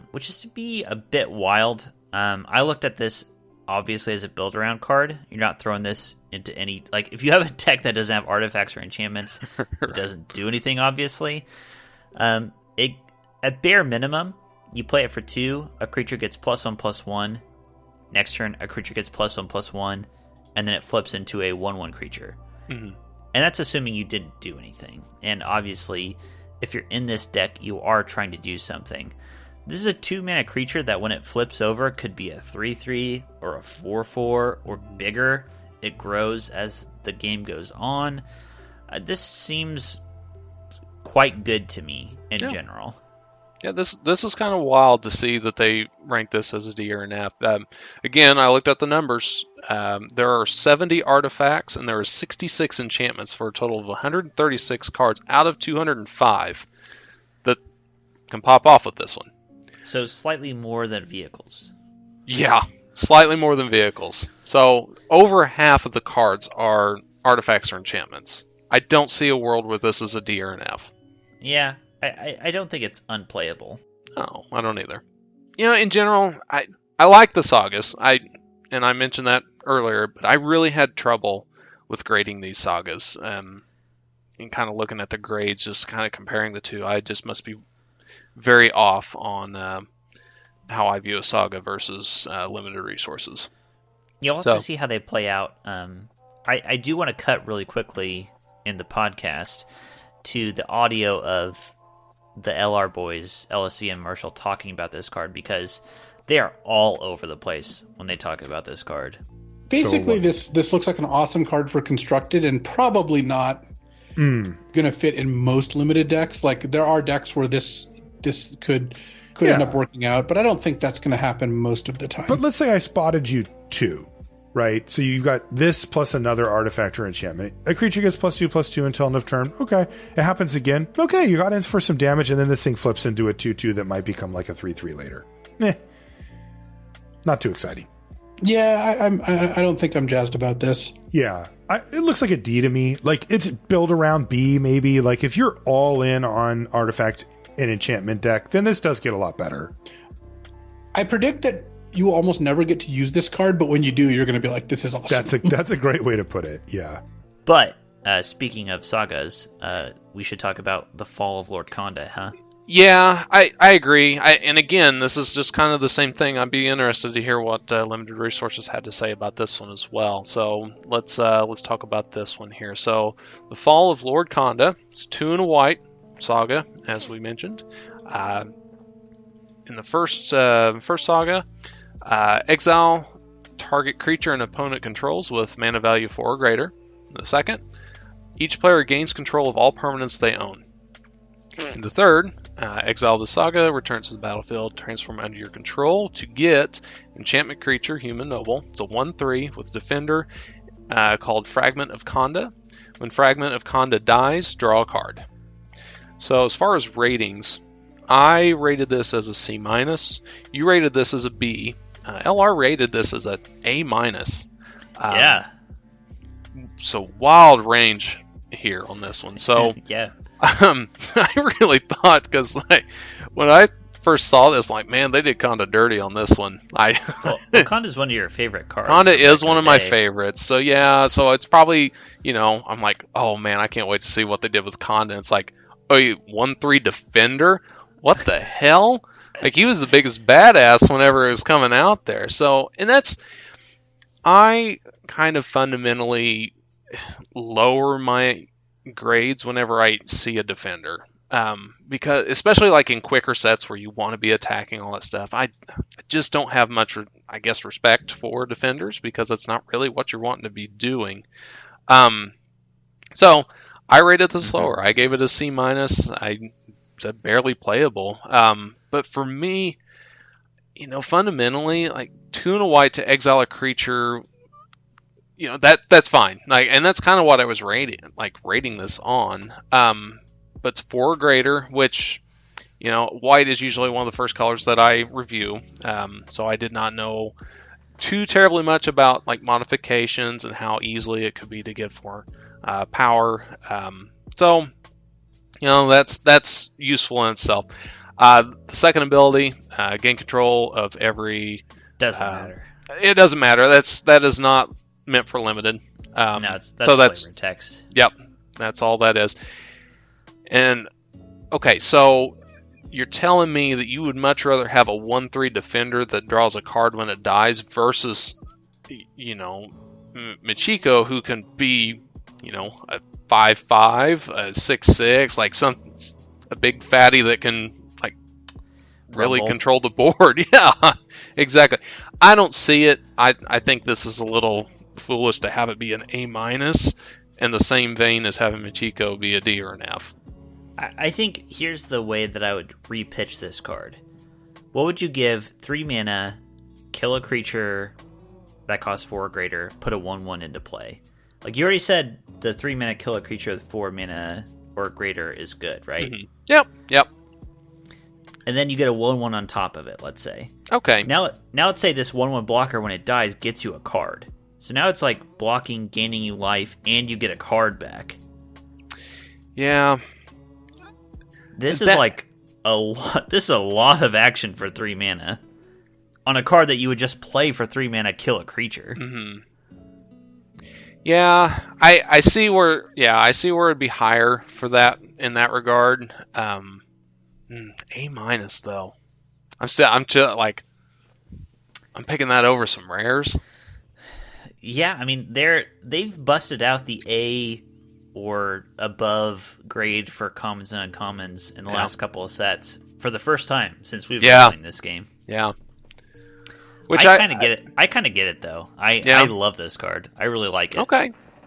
A: which is to be a bit wild. I looked at this obviously as a build around card. You're not throwing this into any, like, if you have a deck that doesn't have artifacts or enchantments, it doesn't do anything, obviously. At bare minimum, you play it for 2, a creature gets +1/+1. Next turn, a creature gets +1/+1, and then it flips into a 1/1 creature. Mm-hmm. And that's assuming you didn't do anything. And obviously, if you're in this deck, you are trying to do something. This is a 2-mana creature that when it flips over could be a 3/3 or a 4/4 or bigger. It grows as the game goes on. This seems quite good to me in general.
D: Yeah, this is kind of wild to see that they rank this as a D or an F. Again, I looked at the numbers. There are 70 artifacts and there are 66 enchantments for a total of 136 cards out of 205 that can pop off with this one.
A: So slightly more than vehicles.
D: Yeah, slightly more than vehicles. So over half of the cards are artifacts or enchantments. I don't see a world where this is a D or an F.
A: Yeah, I don't think it's unplayable.
D: No, I don't either. You know, in general, I like the sagas. I mentioned that earlier, but I really had trouble with grading these sagas. And kind of looking at the grades, just kind of comparing the two, I just must be very off on how I view a saga versus limited resources.
A: You'll have to see how they play out. I do want to cut really quickly in the podcast to the audio of the LR boys, LSV and Marshall, talking about this card, because they are all over the place when they talk about this card.
C: Basically, this looks like an awesome card for Constructed and probably not going to fit in most limited decks. Like, there are decks where this could end up working out, but I don't think that's going to happen most of the time.
F: But let's say I spotted you 2, right? So you've got this plus another artifact or enchantment. A creature gets +2/+2 until end of turn. Okay. It happens again. Okay, you got in for some damage, and then this thing flips into a 2/2 that might become like a 3/3 later. Not too exciting.
C: Yeah, I don't think I'm jazzed about this.
F: Yeah. It looks like a D to me. Like, it's build around B, maybe. Like, if you're all in on artifact and enchantment deck, then this does get a lot better.
C: I predict that you almost never get to use this card, but when you do, you're going to be like, this is awesome.
F: That's a great way to put it, yeah.
A: But, speaking of sagas, we should talk about the Fall of Lord Konda, huh?
D: Yeah, I agree. And again, this is just kind of the same thing. I'd be interested to hear what Limited Resources had to say about this one as well. So let's talk about this one here. So the Fall of Lord Konda, it's 2 and a white saga, as we mentioned. In the first saga, exile target creature an opponent controls with mana value 4 or greater. In the second, each player gains control of all permanents they own. In the third, exile the saga, returns to the battlefield, transform under your control to get enchantment creature, human noble. It's a 1/3 with defender called Fragment of Konda. When Fragment of Konda dies, draw a card. So as far as ratings, I rated this as a C-. You rated this as a B. LR rated this as an A-.
A: Yeah.
D: So wild range here on this one. So
A: yeah.
D: I really thought, because like when I first saw this, like, man, they did Konda dirty on this one.
A: Well, Konda's one of your favorite cards.
D: Konda is one of my favorites. So yeah, so it's probably, I'm like, oh man, I can't wait to see what they did with Konda. It's like, oh, 1/3 defender? What the hell? Like, he was the biggest badass whenever it was coming out there. So, and I kind of fundamentally lower my grades whenever I see a defender. Because, especially like in quicker sets where you want to be attacking all that stuff, I just don't have much, I guess, respect for defenders, because that's not really what you're wanting to be doing. So I rated this lower. I gave it a C-. I said barely playable. But for me, fundamentally, like 2 and a white to exile a creature, that's fine. Like, and that's kind of what I was rating this on. But it's 4 or greater, which, white is usually one of the first colors that I review. So I did not know too terribly much about like modifications and how easily it could be to get for power. So that's useful in itself. The second ability, gain control of every
A: Doesn't matter.
D: It doesn't matter. That is not meant for limited.
A: No, that's
D: flavor
A: text.
D: Yep, that's all that is. And okay, so you're telling me that you would much rather have a 1/3 defender that draws a card when it dies versus, Machico, who can be, a 5/5, a 6/6, like a big fatty that can really
A: Rumble.
D: control the board. Yeah, exactly. I don't see it. I think this is a little foolish to have it be an A- in the same vein as having Machico be a D or an F.
A: I think here's the way that I would repitch this card. What would you give 3 mana, kill a creature that costs 4 or greater, put a 1/1 into play? Like, you already said the 3 mana kill a creature with 4 mana or greater is good, right?
D: Mm-hmm. Yep.
A: And then you get a 1/1 on top of it, let's say.
D: Okay.
A: Now let's say this 1/1 blocker, when it dies, gets you a card. So now it's like blocking, gaining you life, and you get a card back.
D: Yeah.
A: This is like a lot. This is a lot of action for 3 mana on a card that you would just play for 3 mana, kill a creature.
D: Mm-hmm. Yeah, I see where. Yeah, I see where it'd be higher for that in that regard. A- though. I'm picking that over some rares.
A: Yeah, I mean they've busted out the A or above grade for commons and uncommons in the last couple of sets for the first time since we've been playing this game.
D: Yeah.
A: Which I kind of get it. I kind of get it though. I love this card. I really like it.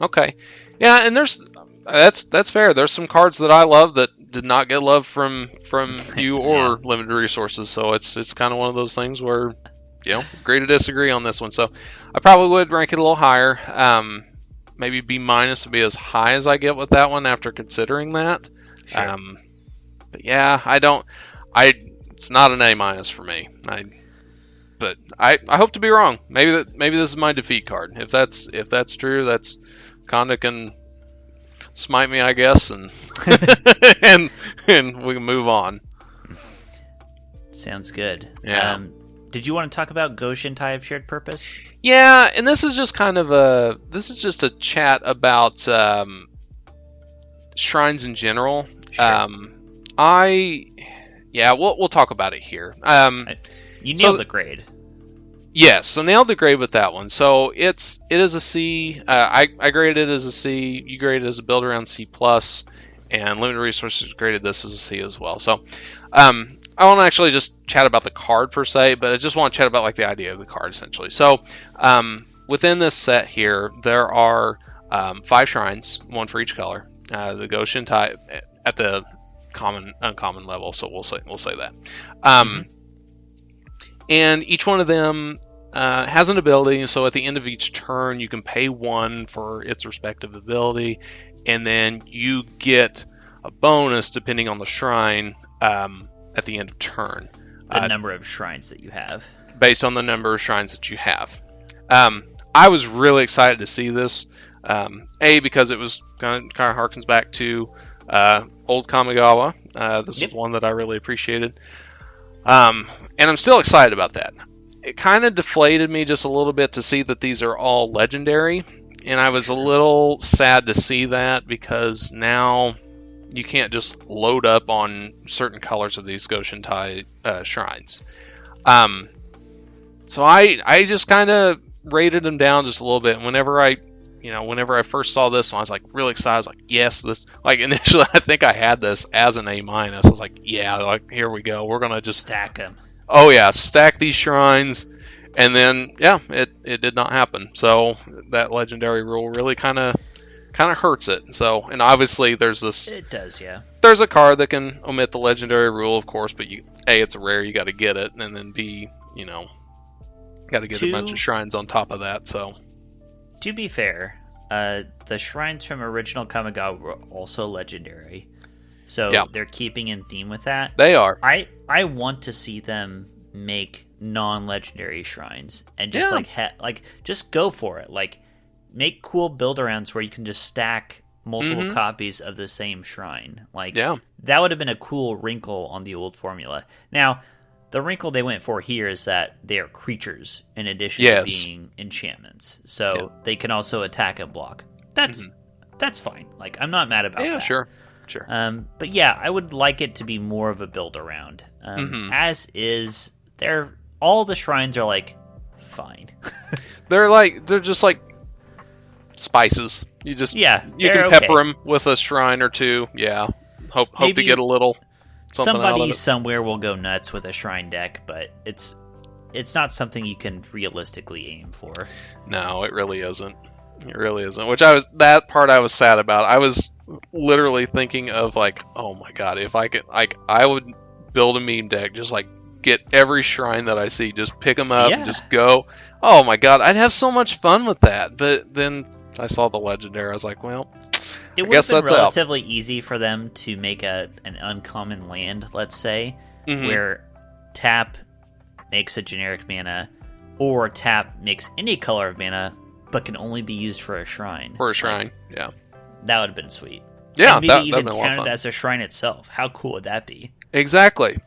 D: Okay. Yeah, and that's fair. There's some cards that I love that did not get love from you or limited resources. So it's kind of one of those things where agree to disagree on this one. So I probably would rank it a little higher. Maybe B- would be as high as I get with that one after considering that.
A: Sure.
D: But yeah, it's not an A- for me. But I hope to be wrong. Maybe this is my defeat card. If that's true, that's Konda can smite me, I guess, and and we can move on.
A: Sounds good.
D: Yeah.
A: Did you want to talk about Goshintai of Shared Purpose?
D: Yeah, and this is just just a chat about shrines in general.
A: Sure.
D: We'll talk about it here.
A: You nailed the grade.
D: Yes, so nailed the grade with that one. So it is a C. I graded it as a C. You graded it as a build around C+, and Limited Resources graded this as a C as well. So I won't actually just chat about the card per se, but I just want to chat about the idea of the card essentially. So within this set here, there are 5 shrines, 1 for each color. The Goshintai at the common uncommon level, so we'll say that. And each one of them has an ability, so at the end of each turn you can pay 1 for its respective ability, and then you get a bonus depending on the shrine at the end of turn.
A: The number of shrines that you have.
D: Based on the number of shrines that you have. I was really excited to see this. Because it was kind of harkens back to old Kamigawa. This is one that I really appreciated. And I'm still excited about that. It kind of deflated me just a little bit to see that these are all legendary, and I was a little sad to see that because now you can't just load up on certain colors of these Goshintai shrines. So I just kind of rated them down just a little bit. And whenever I first saw this one, I was really excited. I was yes, this initially I think I had this as an A-. I was here we go. We're gonna just
A: stack them.
D: Oh yeah, stack these shrines, and then it did not happen. So that legendary rule really kind of hurts it. So, and obviously there's this.
A: It does, yeah.
D: There's a card that can omit the legendary rule, of course, but it's a rare. You got to get it, and then B, got to get a bunch of shrines on top of that. So,
A: to be fair, the shrines from original Kamigawa were also legendary. So they're keeping in theme with that.
D: They are.
A: I want to see them make non-legendary shrines and just just go for it. Make cool build-arounds where you can just stack multiple copies of the same shrine. That would have been a cool wrinkle on the old formula. Now, The wrinkle they went for here is that they are creatures in addition
D: Yes.
A: to being enchantments, so they can also attack and block. That's fine. Like, I'm not mad about that.
D: Yeah, sure.
A: But yeah, I would like it to be more of a build around. As is, all the shrines are like fine.
D: They're just like spices. You just you can pepper them with a shrine or two. Yeah, hope to get a little something out of
A: somebody
D: it.
A: somewhere will go nuts with a shrine deck, but it's not something you can realistically aim for.
D: No, it really isn't. It really isn't. That part I was sad about. I was literally thinking of like, oh my god, if I could, like, I would build a meme deck, just like get every shrine that I see, just pick them up and just go. Oh my god, I'd have so much fun with that. But then I saw the legendary. I was like, well,
A: it would have been relatively easy for them to make an uncommon land, let's say, where tap makes a generic mana, or tap makes any color of mana, but can only be used for a shrine.
D: Yeah.
A: That would have been sweet.
D: Yeah,
A: and maybe even counted as a shrine itself. How cool would that be?
D: Exactly.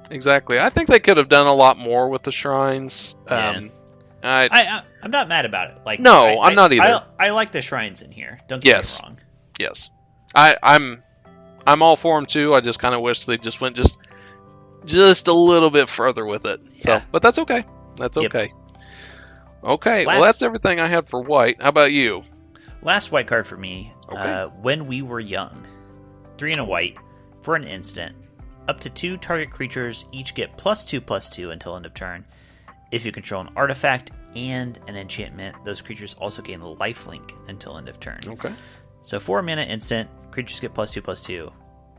D: I think they could have done a lot more with the shrines.
A: I'm not mad about it. Like,
D: no, I'm not either.
A: I like the shrines in here. Don't get me wrong.
D: Yes, I'm all for them too. I just kind of wish they just went just a little bit further with it. So, but that's okay. That's okay. Okay, well, that's everything I had for white. How about you?
A: Last white card for me.
D: Okay.
A: When We Were Young. 3 and a white for an instant. Up to 2 target creatures each get +2/+2 until end of turn. If you control an artifact and an enchantment, those creatures also gain lifelink until end of turn.
D: Okay.
A: So 4 mana instant, creatures get +2/+2.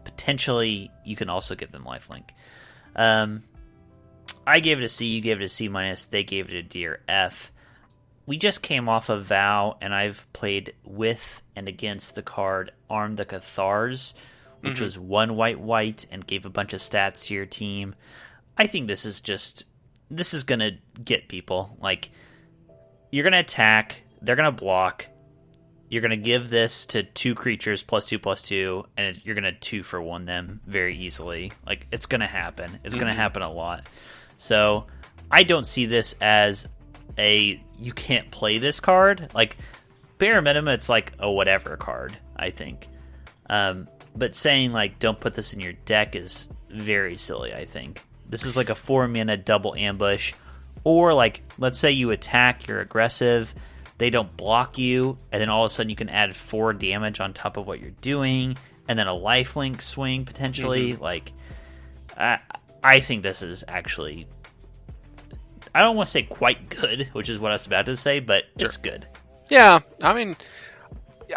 A: Potentially, you can also give them lifelink. I gave it a C, you gave it a C-, they gave it a D or F. We just came off of VOW, and I've played with and against the card Arm the Cathars, which was 1 white and gave a bunch of stats to your team. I think this is going to get people. Like, you're going to attack, they're going to block, you're going to give this to 2 creatures +2/+2, and you're going to 2-for-1 them very easily. Like, it's going to happen. It's going to happen a lot. So, I don't see this as you can't play this card. Like, bare minimum, it's like a whatever card, I think. But saying, like, don't put this in your deck is very silly, I think. This is like a 4-mana double ambush. Or, like, let's say you attack, you're aggressive, they don't block you, and then all of a sudden you can add 4 damage on top of what you're doing, and then a lifelink swing, potentially. Like, I think this is actually... I don't want to say quite good, which is what I was about to say, but it's good.
D: Yeah, I mean,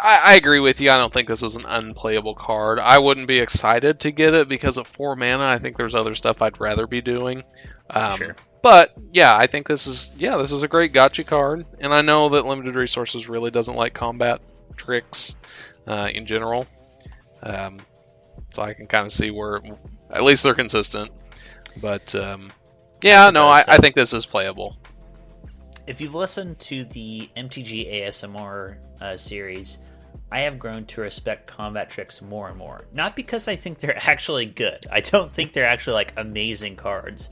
D: I agree with you. I don't think this is an unplayable card. I wouldn't be excited to get it because of 4 mana. I think there's other stuff I'd rather be doing.
A: Sure.
D: But yeah, I think this is a great gotcha card, and I know that Limited Resources really doesn't like combat tricks in general. So I can kind of see where at least they're consistent. But I think this is playable.
A: If you've listened to the MTG ASMR series, I have grown to respect combat tricks more and more. Not because I think they're actually good. I don't think they're actually like amazing cards.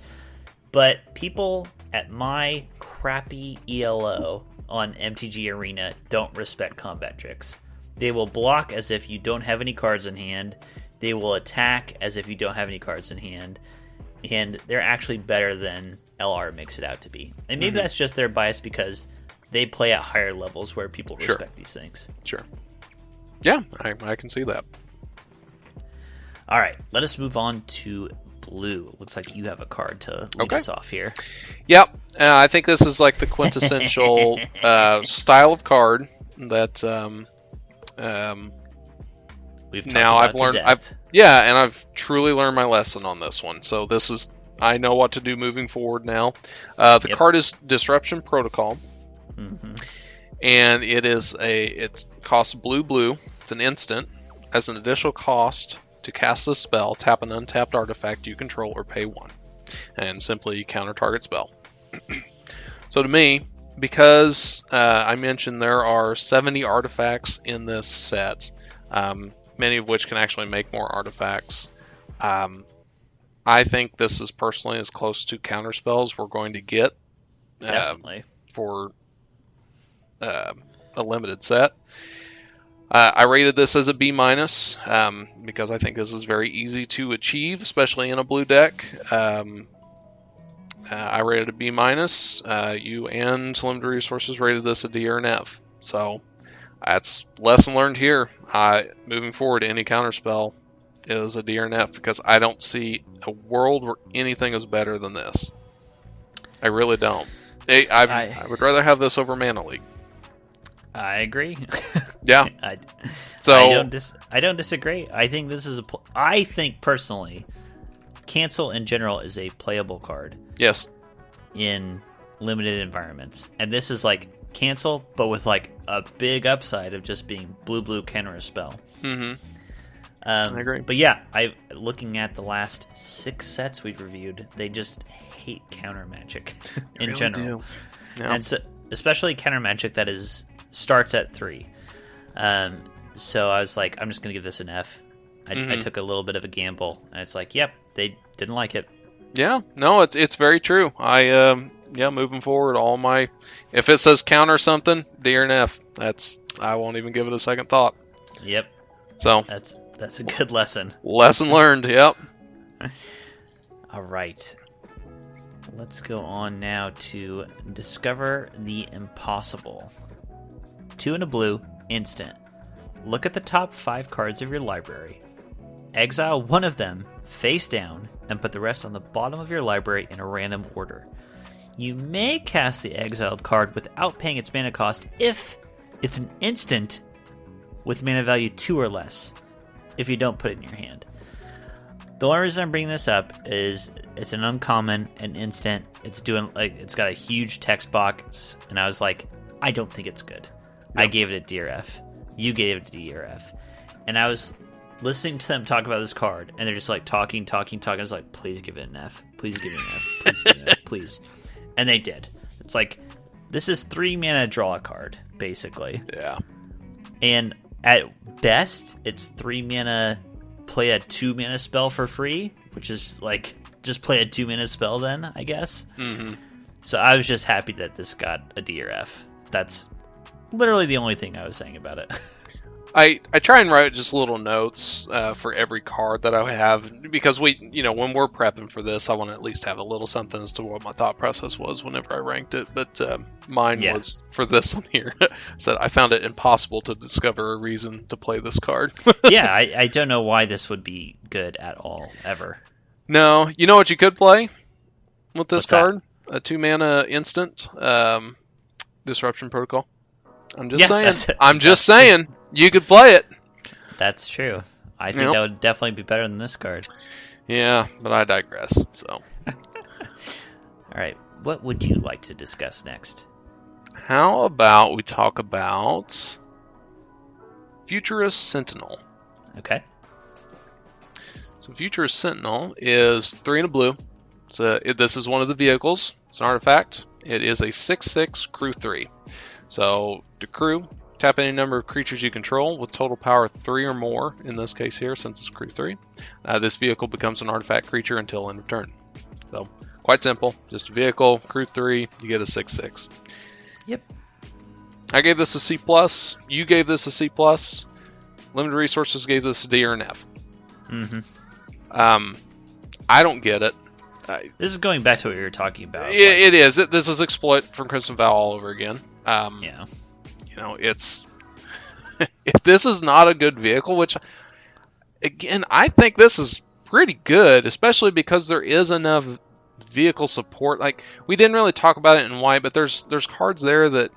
A: But people at my crappy ELO on MTG Arena don't respect combat tricks. They will block as if you don't have any cards in hand. They will attack as if you don't have any cards in hand. And they're actually better than LR makes it out to be. And maybe that's just their bias because they play at higher levels where people respect these things.
D: Sure. Yeah, I can see that.
A: All right, let us move on to blue. Looks like you have a card to lead us off here.
D: Yep. I think this is like the quintessential style of card that
A: We've talked
D: now
A: about
D: I've learned. And I've truly learned my lesson on this one. So this is, I know what to do moving forward now. The card is Disruption Protocol, and it costs blue. It's an instant. As an additional cost to cast this spell, tap an untapped artifact you control or pay 1, and simply counter target spell. So to me, because I mentioned there are 70 artifacts in this set, many of which can actually make more artifacts, I I think this is personally as close to counterspells we're going to get
A: Definitely.
D: for a limited set. I rated this as a B-, because I think this is very easy to achieve, especially in a blue deck. I rated a B-. You and Limited Resources rated this a D or an F. So that's lesson learned here. Moving forward, any counterspell is a D or an F, because I don't see a world where anything is better than this. I really don't. I would rather have this over Mana League.
A: I agree.
D: Yeah.
A: I don't disagree. I think this is I think personally, Cancel in general is a playable card.
D: Yes.
A: In limited environments, and this is like Cancel, but with like a big upside of just being blue counter a spell.
D: Mm-hmm. I agree.
A: But yeah, looking at the last 6 sets we've reviewed, they just hate counter magic in general,
D: yeah.
A: And so, especially counter magic that starts at 3. So I was like, I'm just gonna give this an F. I took a little bit of a gamble, and it's like, yep, they didn't like it.
D: Yeah, no, it's very true. Moving forward, if it says counter something, D or an F. I won't even give it a second thought.
A: Yep.
D: So
A: that's a good lesson.
D: Lesson learned. Yep.
A: All right. Let's go on now to Discover the Impossible. 2 and a blue, instant. Look at the top 5 cards of your library. Exile one of them face down and put the rest on the bottom of your library in a random order. You may cast the exiled card without paying its mana cost if it's an instant with mana value 2 or less, if you don't put it in your hand. The only reason I'm bringing this up is it's an uncommon, an instant. It's got a huge text box, and I was like, I don't think it's good. Yep. I gave it a D or F. You gave it a D or F. And I was listening to them talk about this card, and they're just like talking. I was like, please give it an F. Please give it an F. Please give it an F. Please. And they did. It's like, this is 3 mana draw a card, basically.
D: Yeah.
A: And at best, it's 3 mana play a 2 mana spell for free, which is like, just play a 2 mana spell then, I guess.
D: Mm-hmm.
A: So I was just happy that this got a D or F. That's literally the only thing I was saying about it.
D: I try and write just little notes for every card that I have, because when we're prepping for this, I want to at least have a little something as to what my thought process was whenever I ranked it. But mine was for this one here. Said I found it impossible to discover a reason to play this card.
A: Yeah, I don't know why this would be good at all, ever.
D: No, you know what you could play with this
A: What's
D: card? That? A 2 mana instant Disruption Protocol. I'm just saying. You could play it.
A: That's true. I think that would definitely be better than this card.
D: Yeah, but I digress. So,
A: all right, what would you like to discuss next?
D: How about we talk about Futurist Sentinel?
A: Okay.
D: So Futurist Sentinel is 3 and a blue. So this is one of the vehicles. It's an artifact. It is a 6/6 crew 3. So the crew, tap any number of creatures you control with total power 3 or more, in this case here, since it's crew 3. This vehicle becomes an artifact creature until end of turn. So, quite simple. Just a vehicle, crew 3, you get a 6/6.
A: Yep.
D: I gave this a C+. You gave this a C+. Limited Resources gave this a D or an F.
A: Mm-hmm.
D: I don't get it.
A: This is going back to what you were talking about.
D: It is. This is Exploit from Crimson Vow all over again.
A: Yeah.
D: It's if this is not a good vehicle, which again I think this is pretty good, especially because there is enough vehicle support. Like, we didn't really talk about it in white, but there's cards there that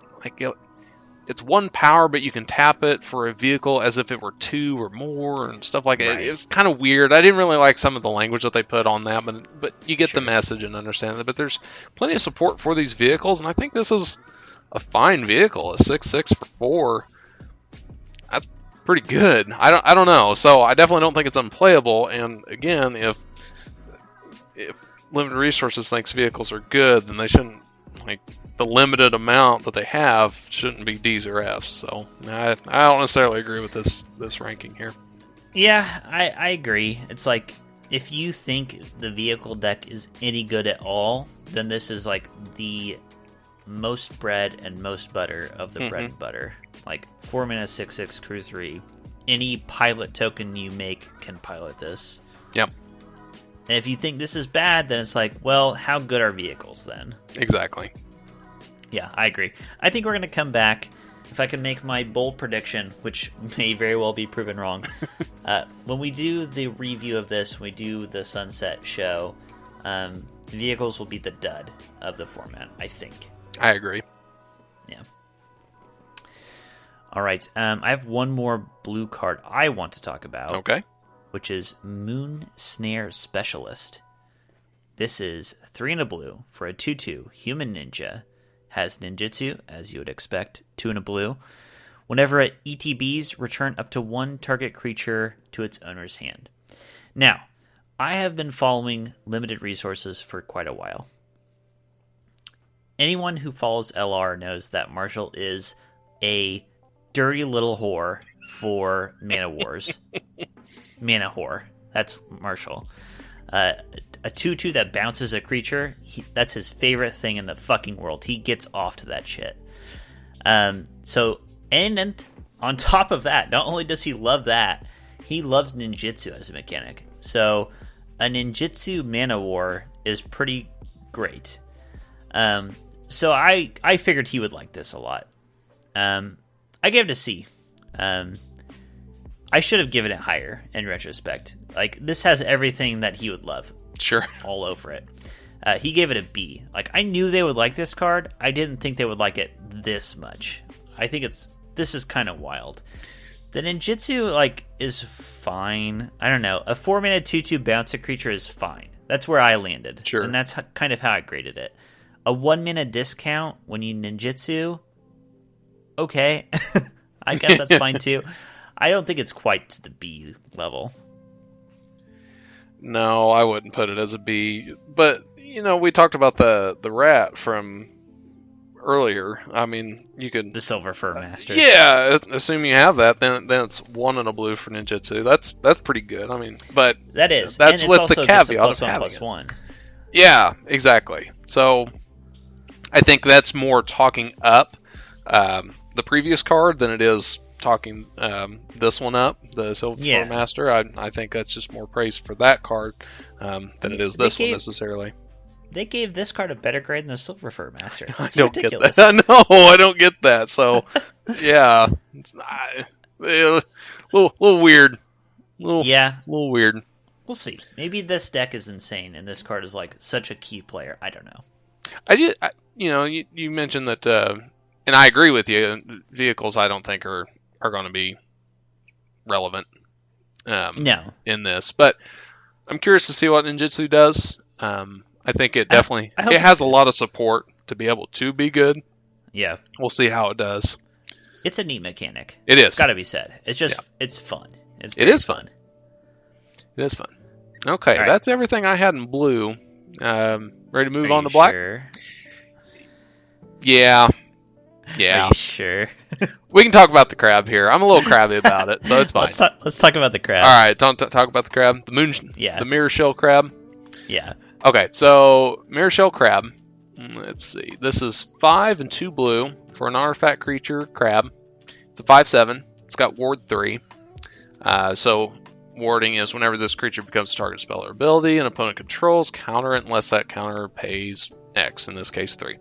D: it's 1 power, but you can tap it for a vehicle as if it were 2 or more and stuff like that. It was kind of weird. I didn't really like some of the language that they put on that, but you get the message and understand that. But there's plenty of support for these vehicles, and I think this is a fine vehicle. A 6/6 for 4. That's pretty good. I don't know. So I definitely don't think it's unplayable. And again, if Limited Resources thinks vehicles are good, then they shouldn't, the limited amount that they have shouldn't be D's or F's. So I don't necessarily agree with this ranking here.
A: Yeah, I agree. It's like, if you think the vehicle deck is any good at all, then this is like the most bread and most butter of the bread and butter. Like 4 mana 6/6 crew 3. Any pilot token you make can pilot this.
D: Yep.
A: And if you think this is bad, then it's like, well, how good are vehicles then?
D: Exactly.
A: Yeah, I agree. I think we're going to come back. If I can make my bold prediction, which may very well be proven wrong, when we do the review of this, when we do the Sunset show, vehicles will be the dud of the format, I think.
D: I agree.
A: Yeah. All right. I have one more blue card I want to talk about.
D: Okay.
A: Which is Moon Snare Specialist. This is 3 and a blue for a 2/2 human ninja. Has ninjutsu, as you would expect, 2 and a blue. Whenever it ETBs, return up to 1 target creature to its owner's hand. Now, I have been following limited resources for quite a while. Anyone who follows LR knows that Marshall is a dirty little whore for Mana Wars. Mana whore. That's Marshall. A 2/2 that bounces a creature, that's his favorite thing in the fucking world. He gets off to that shit. And on top of that, not only does he love that, he loves ninjutsu as a mechanic. So a ninjutsu mana war is pretty great. So I figured he would like this a lot. I gave it a C. I should have given it higher in retrospect. Like, this has everything that he would love.
D: Sure.
A: All over it. He gave it a B. Like, I knew they would like this card. I didn't think they would like it this much. I think this is kind of wild. The ninjutsu, like, is fine. I don't know. A 4 mana 2/2 bounce a creature is fine. That's where I landed.
D: Sure.
A: And that's kind of how I graded it. A 1 mana discount when you ninjutsu, okay. I guess that's fine too. I don't think it's quite to the B level.
D: No, I wouldn't put it as a B. But, we talked about the rat from earlier. I mean, you could...
A: The Silver Fur Master.
D: Yeah, assuming you have that, then it's 1 and a blue for ninjutsu. That's pretty good. I mean, but...
A: That is.
D: That's
A: and
D: with
A: it's
D: the
A: also
D: caveat
A: gets a
D: of
A: +1/+1.
D: Yeah, exactly. So, I think that's more talking up the previous card than it is talking this one up, the Silver Fur Master. I think that's just more praise for that card than it is this one necessarily.
A: They gave this card a better grade than the Silver Fur Master. It's
D: I don't
A: ridiculous.
D: Get that. No, I don't get that. So, yeah, it's a little weird. Little weird.
A: We'll see. Maybe this deck is insane, and this card is like such a key player. I don't know.
D: You mentioned that, and I agree with you. Vehicles, I don't think are going to be relevant.
A: No.
D: In this, but I'm curious to see what ninjutsu does. I think it definitely it has a lot of support to be able to be good.
A: Yeah,
D: we'll see how it does.
A: It's a neat mechanic.
D: It is.
A: It's got to be said. It's just it's fun.
D: It is fun. It is fun. Okay, right. That's everything I had in blue. Ready to move on to black?
A: Sure?
D: Yeah.
A: Are you sure?
D: We can talk about the crab here. I'm a little crabby about it, so it's fine.
A: Let's talk about the crab.
D: All right, don't talk about the crab. The mirror shell crab.
A: Yeah.
D: Okay, so mirror shell crab. Let's see. This is 5 and 2 blue for an artifact creature crab. It's a 5/7. It's got ward 3. So warding is whenever this creature becomes a target spell or ability an opponent controls, counter it unless that counter pays X, in this case 3.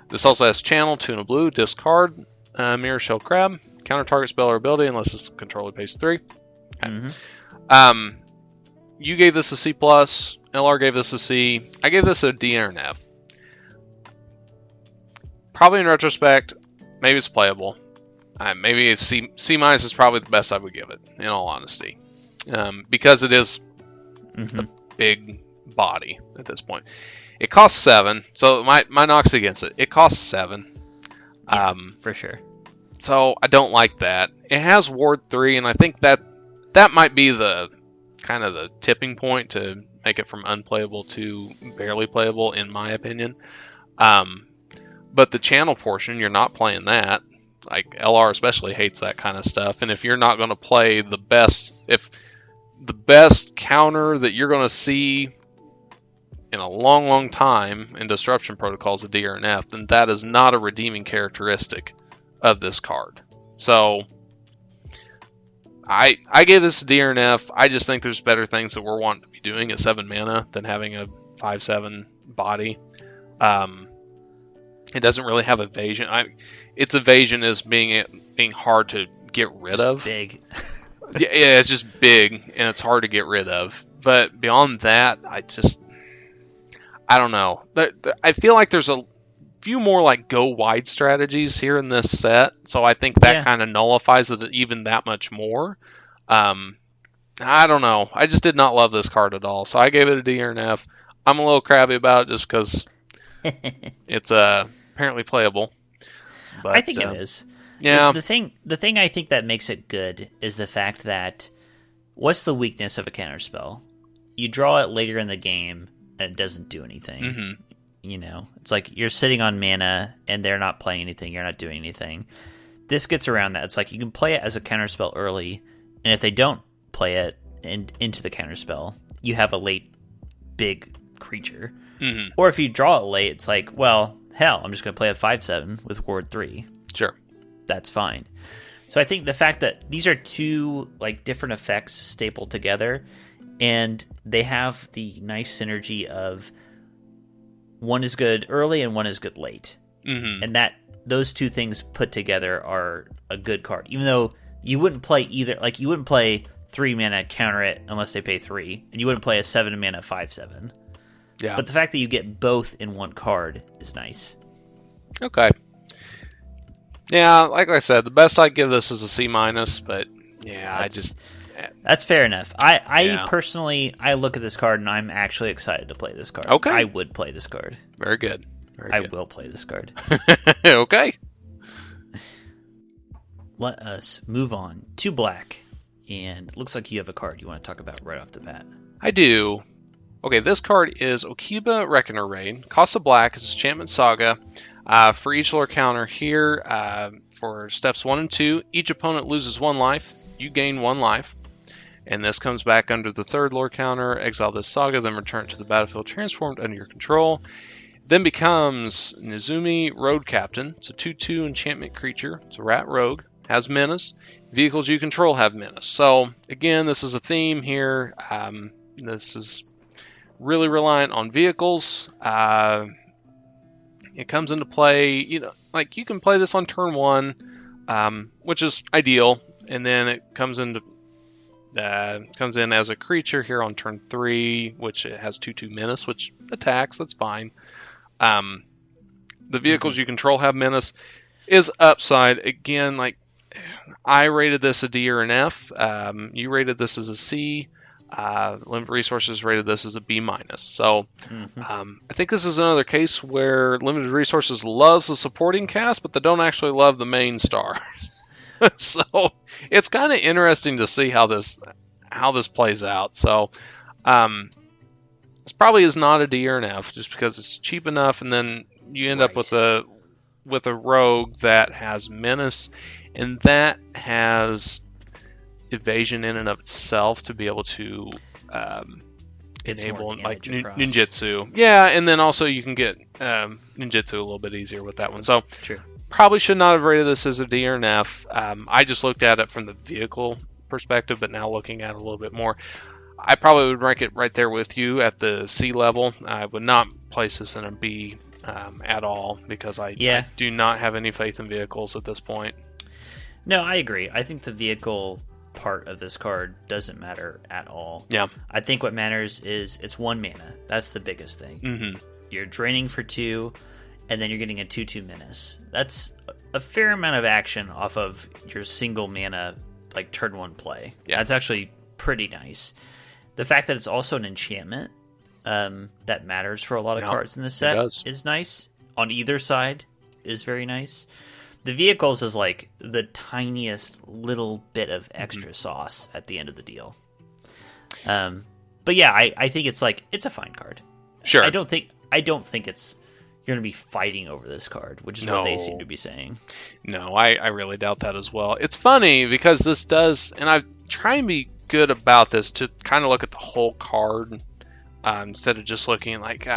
D: This also has channel, 2 and a blue, discard, mirror shell crab, counter target spell or ability unless its controller pays 3. Okay.
A: Mm-hmm.
D: You gave this a C+, LR gave this a C, I gave this a D or an F. Probably in retrospect, maybe it's playable. Maybe it's C- C- is probably the best I would give it, in all honesty. Because it is a big body at this point. It costs 7, so my knocks against it. It costs 7.
A: For sure.
D: So I don't like that. It has ward 3, and I think that might be the kind of the tipping point to make it from unplayable to barely playable, in my opinion. But the channel portion, you're not playing that. Like, LR especially hates that kind of stuff. And if you're not going to play the best, if the best counter that you're going to see in a long, long time in Disruption Protocols of DRNF, then that is not a redeeming characteristic of this card. So I gave this a DRNF. I just think there's better things that we're wanting to be doing at 7 mana than having a 5/7 body. It doesn't really have evasion. Its evasion is being hard to get rid of.
A: Big.
D: Yeah, it's just big and it's hard to get rid of. But beyond that, I don't know. I feel like there's a few more like go wide strategies here in this set, so I think that kind of nullifies it even that much more. I don't know. I just did not love this card at all, so I gave it a D or an F. I'm a little crabby about it just because it's apparently playable. But,
A: I think it is.
D: Yeah.
A: The thing I think that makes it good is the fact that what's the weakness of a counterspell? You draw it later in the game and it doesn't do anything.
D: Mm-hmm.
A: You know, it's like you're sitting on mana and they're not playing anything. You're not doing anything. This gets around that. It's like you can play it as a counterspell early, and if they don't play it into the counterspell, you have a late big creature.
D: Mm-hmm.
A: Or if you draw it late, it's like, well, hell, I'm just going to play a 5/7 with Ward 3.
D: Sure.
A: That's fine. So I think the fact that these are two like different effects stapled together, and they have the nice synergy of one is good early and one is good late.
D: Mm-hmm.
A: And that those two things put together are a good card. Even though you wouldn't play either, like you wouldn't play 3 mana counter it unless they pay 3, and you wouldn't play a 7 mana 5/7.
D: Yeah.
A: But the fact that you get both in one card is nice.
D: Okay. Yeah, like I said, the best I'd give this is a C-, but yeah,
A: That's fair enough. I personally, I look at this card and I'm actually excited to play this card.
D: Okay.
A: I would play this card.
D: Very good.
A: I will play this card.
D: Okay.
A: Let us move on to black. And it looks like you have a card you want to talk about right off the bat.
D: I do. Okay, this card is Okiba Reckoner Raid. Cost of black is Enchantment Saga. For each lore counter here, for steps 1 and 2, each opponent loses 1 life. You gain 1 life. And this comes back under the 3rd lore counter. Exile this saga, then return it to the battlefield transformed under your control. Then becomes Nezumi Road Captain. It's a 2/2 enchantment creature. It's a rat rogue. Has menace. Vehicles you control have menace. So, again, this is a theme here. This is really reliant on vehicles. It comes into play, you can play this on turn 1, which is ideal, and then it comes in as a creature here on turn 3, which it has 2/2 menace, which attacks. That's fine. The vehicles you control have menace is upside. Again, I rated this a D or an F. You rated this as a C. Limited Resources rated this as a B-. So I think this is another case where Limited Resources loves the supporting cast, but they don't actually love the main star. So it's kind of interesting to see how this plays out. So this probably is not a D or an F, just because it's cheap enough, and then you end up with a rogue that has menace, and that has evasion in and of itself to be able to enable ninjutsu. Yeah, and then also you can get ninjutsu a little bit easier with that one. So probably should not have rated this as a D or an F. I just looked at it from the vehicle perspective, but now looking at it a little bit more, I probably would rank it right there with you at the C level. I would not place this in a B at all, because I do not have any faith in vehicles at this point.
A: No, I agree. I think the vehicle part of this card doesn't matter at all.
D: Yeah.
A: I think what matters is it's 1 mana. That's the biggest thing.
D: Mm-hmm.
A: You're draining for 2, and then you're getting a 2/2 menace. That's a fair amount of action off of your single mana, turn 1 play.
D: Yeah.
A: That's actually pretty nice. The fact that it's also an enchantment that matters for a lot of cards in this set is nice. On either side is very nice. The vehicles is the tiniest little bit of extra sauce at the end of the deal. But yeah, I think it's a fine card.
D: Sure.
A: I don't think it's you're going to be fighting over this card, which is what they seem to be saying.
D: No, I really doubt that as well. It's funny because this does, and I try and be good about this to kind of look at the whole card instead of just looking like,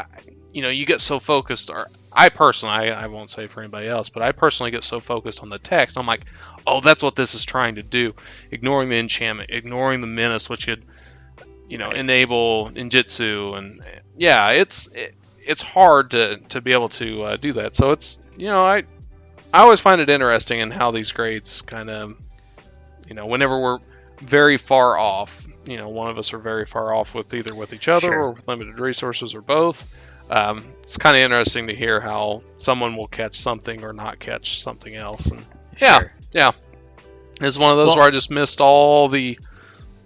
D: you get so focused, or I personally, I won't say for anybody else, but I personally get so focused on the text. I'm like, oh, that's what this is trying to do. Ignoring the enchantment, ignoring the menace, which could, enable ninjutsu. And yeah, it's hard to be able to do that. So it's, I always find it interesting in how these grades kind of, whenever we're very far off, one of us are very far off with either with each other or with limited resources or both. It's kind of interesting to hear how someone will catch something or not catch something else. And yeah, it's one of those where I just missed all the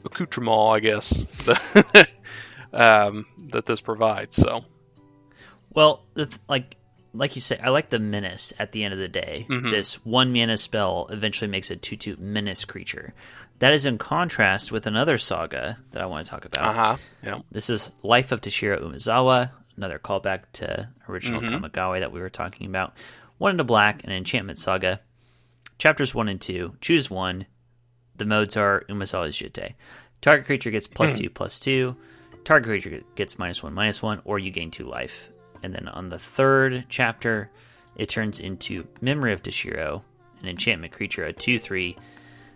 D: accoutrement, I guess, that this provides. So,
A: well, like you say, I like the menace at the end of the day. Mm-hmm. This 1 mana spell eventually makes a 2/2 menace creature. That is in contrast with another saga that I want to talk about.
D: Yeah.
A: This is Life of Tishira Umizawa, another callback to original Kamigawa that we were talking about. 1 into black, an enchantment saga. Chapters 1 and 2. Choose one. The modes are Umizawa's Jitte. Target creature gets +2/+2. Target creature gets -1/-1, or you gain 2 life. And then on the third chapter, it turns into Memory of Tishiro, an enchantment creature, a 2/3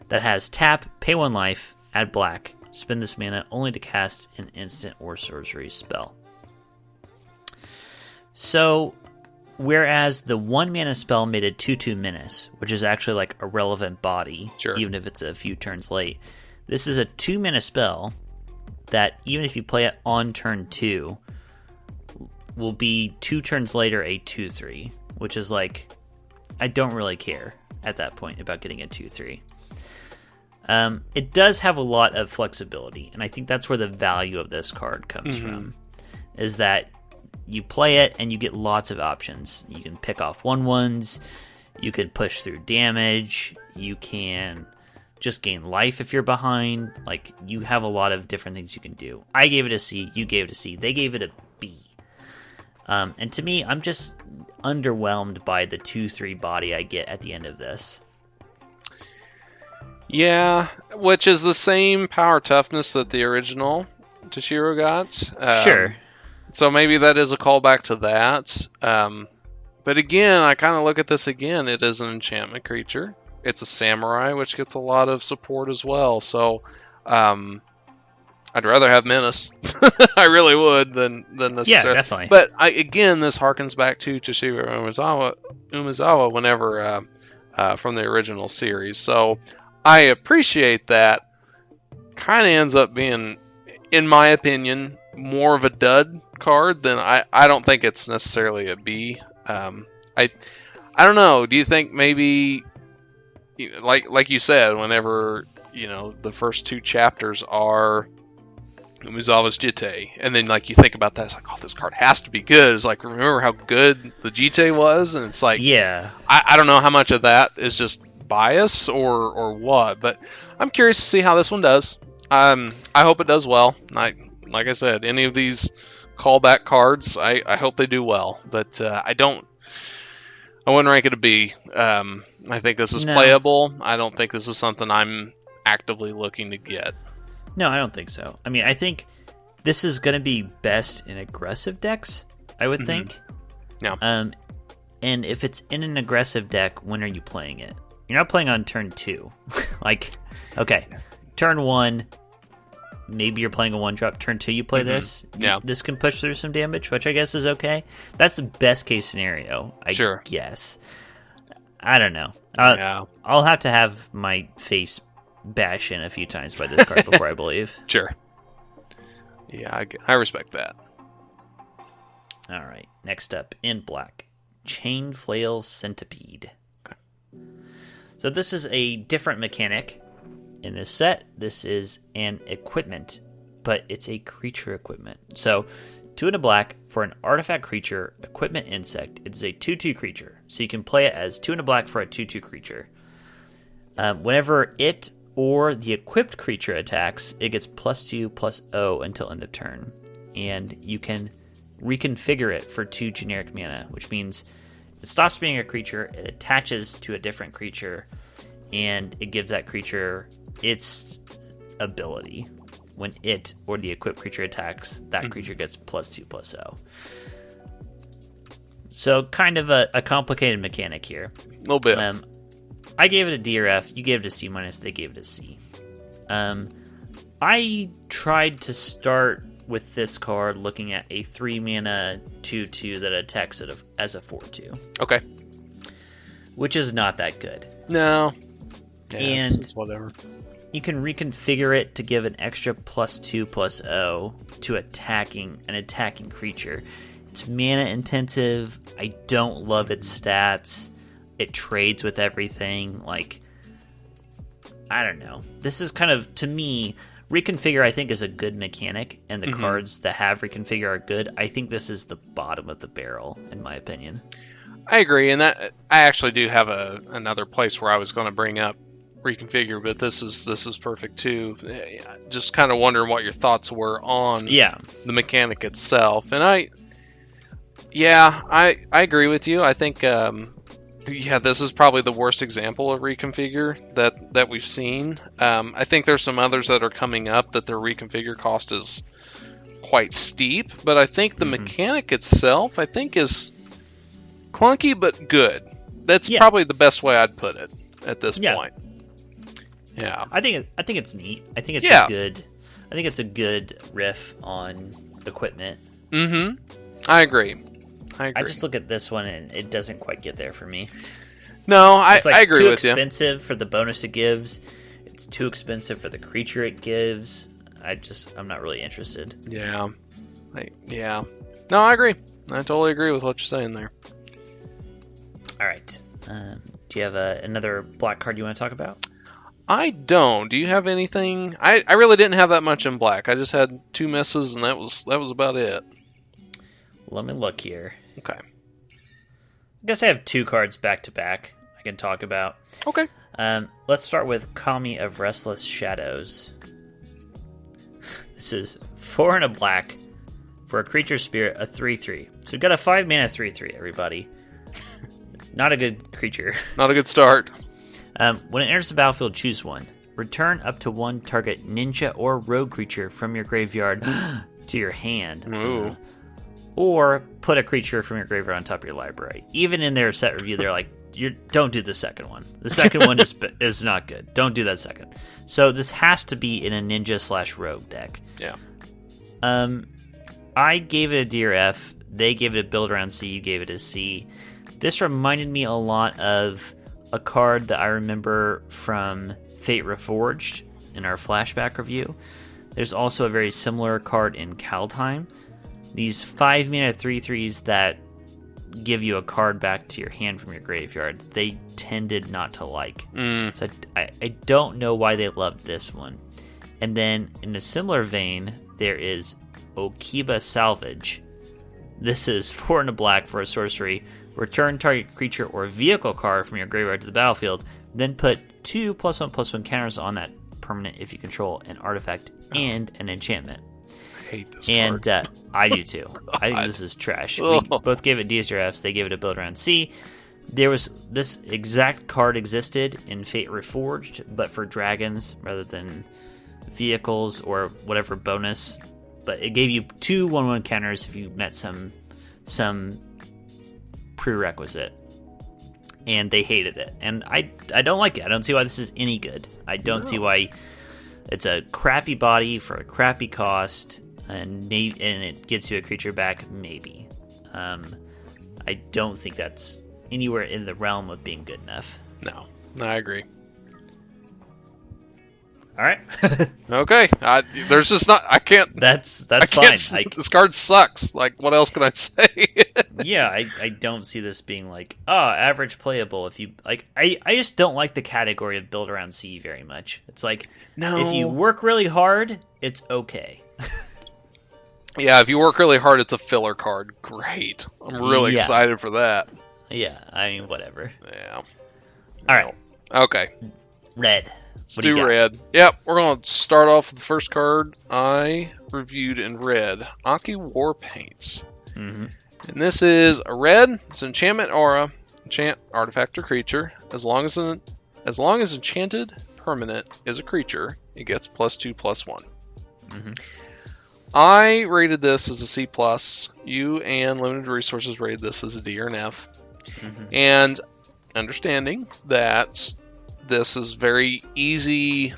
A: that has tap, pay 1 life, add black, spend this mana only to cast an instant or sorcery spell. So, whereas the 1 mana spell made a 2/2 menace, which is actually like a relevant body, even if it's a few turns late, this is a 2 mana spell that even if you play it on turn 2, will be 2 turns later a 2/3, which is like, I don't really care at that point about getting a 2/3. It does have a lot of flexibility, and I think that's where the value of this card comes from, is that you play it and you get lots of options. You can pick off 1/1s, you can push through damage, you can just gain life if you're behind. Like, you have a lot of different things you can do. I gave it a C, you gave it a C, they gave it a B. And to me, I'm just underwhelmed by the 2/3 body I get at the end of this.
D: Yeah, which is the same power toughness that the original Tishiro got.
A: Sure.
D: So maybe that is a callback to that. But again, I kind of look at this again. It is an enchantment creature. It's a samurai, which gets a lot of support as well. So I'd rather have menace. I really would than necessarily.
A: Yeah, definitely.
D: But again, this harkens back to Tishira Umizawa whenever from the original series. So I appreciate that. Kind of ends up being, in my opinion, more of a dud card than I don't think it's necessarily a B. I don't know. Do you think maybe, like you said, whenever the first 2 chapters are Umizawa's Jitte, and then you think about that, it's like, oh, this card has to be good. It's like, remember how good the Jitte was, and it's like,
A: yeah,
D: I don't know how much of that is just bias or what, but I'm curious to see how this one does. I hope it does well. Like I said, any of these callback cards, I hope they do well, but I wouldn't rank it a B. I think this is playable. I don't think this is something I'm actively looking to get.
A: No, I don't think so. I mean, I think this is going to be best in aggressive decks, I would think.
D: Yeah.
A: And if it's in an aggressive deck, when are you playing it? You're not playing on turn 2. Okay, turn 1, maybe you're playing a 1-drop. Turn 2, you play this.
D: Yeah.
A: This can push through some damage, which I guess is okay. That's the best case scenario, I guess. I don't know. I'll have to have my face bash in a few times by this card before I believe.
D: Sure. Yeah, I respect that.
A: All right. Next up, in black, Chain Flail Centipede. So this is a different mechanic in this set. This is an equipment, but it's a creature equipment. So 2 and a black for an artifact creature, equipment insect. It is a 2/2 creature. So you can play it as 2 and a black for a 2/2 creature. Whenever it or the equipped creature attacks, it gets +2/+0 until end of turn. And you can reconfigure it for 2 generic mana, which means it stops being a creature, it attaches to a different creature, and it gives that creature its ability. When it or the equipped creature attacks, that creature gets +2/+0. So kind of a complicated mechanic here.
D: A little bit.
A: I gave it a D or F. You gave it a C-. They gave it a C. I tried to start with this card looking at a 3-mana 2/2 that attacks it as a 4/2.
D: Okay.
A: Which is not that good.
D: No. Yeah,
A: And
D: it's whatever.
A: you can reconfigure it to give an extra +2/+0 to an attacking creature. It's mana intensive. I don't love its stats. It trades with everything. Like, I don't know. This is kind of, to me, reconfigure I think is a good mechanic, and the cards that have reconfigure are good. I think this is the bottom of the barrel, in my opinion.
D: I agree, and that I actually do have another place where I was going to bring up reconfigure, but this is perfect too. Just kind of wondering what your thoughts were on the mechanic itself, and I agree with you. I think this is probably the worst example of reconfigure that we've seen. I think there's some others that are coming up that their reconfigure cost is quite steep, but I think the mechanic itself I think is clunky but good. That's probably the best way I'd put it at this point. Yeah, I think
A: it's neat. I think it's good. I think it's a good riff on equipment.
D: I agree.
A: I just look at this one and it doesn't quite get there for me.
D: No, I agree with you.
A: It's too expensive for the bonus it gives. It's too expensive for the creature it gives. I'm not really interested.
D: Yeah. No, I agree. I totally agree with what you're saying there.
A: All right. Do you have another black card you want to talk about?
D: I don't. Do you have anything? I really didn't have that much in black. I just had 2 misses, and that was about it.
A: Let me look here.
D: Okay.
A: I guess I have 2 cards back to back I can talk about.
D: Okay.
A: Let's start with Commie of Restless Shadows. This is 4 and a black for a creature spirit, a 3/3. So we've got a 5-mana 3/3, everybody. Not a good creature.
D: Not a good start.
A: When it enters the battlefield, choose one. Return up to 1 target ninja or rogue creature from your graveyard to your hand.
D: Ooh.
A: Or put a creature from your graveyard on top of your library. Even in their set review, they're like, don't do the second one. The second one is not good. Don't do that second. So this has to be in a ninja/rogue deck.
D: Yeah.
A: I gave it a D or F. They gave it a build around C. You gave it a C. This reminded me a lot of a card that I remember from Fate Reforged in our flashback review. There's also a very similar card in Kaldheim. These 5-mana 3/3s that give you a card back to your hand from your graveyard, they tended not to like. So I don't know why they loved this one. And then in a similar vein, there is Okiba Salvage. This is 4 and a black for a sorcery. Return target creature or vehicle card from your graveyard to the battlefield. Then put 2 +1/+1 counters on that permanent if you control an artifact and an enchantment.
D: I hate this
A: card. And I do too. I think this is trash. We both gave it D's or F's. They gave it a build around C. There was this exact card existed in Fate Reforged, but for dragons rather than vehicles or whatever bonus. But it gave you 2 1/1 counters if you met some prerequisite. And they hated it. And I don't like it. I don't see why this is any good. I don't see why it's a crappy body for a crappy cost, and it gets you a creature back, maybe. I don't think that's anywhere in the realm of being good enough.
D: No, I agree.
A: All right.
D: Okay. There's just not. I can't.
A: That's
D: I
A: fine.
D: Can't, this card sucks. Like, what else can I say?
A: Yeah, I don't see this being like, average playable. If you like, I just don't like the category of build around C very much. It's like,
D: no.
A: If you work really hard, it's okay.
D: Yeah, if you work really hard, it's a filler card. Great. I'm really excited for that.
A: Yeah, I mean, whatever.
D: Yeah.
A: All right.
D: Okay.
A: Red.
D: Let's do red. Yep, we're going to start off with the first card I reviewed in red. Aki War Paints.
A: Mm-hmm.
D: And this is a red. It's an enchantment aura. Enchant artifact or creature. As long as enchanted permanent is a creature, it gets +2/+1.
A: Mhm.
D: I rated this as a C+. You and Limited Resources rated this as a D or an F.
A: Mhm.
D: And understanding that this is very easy,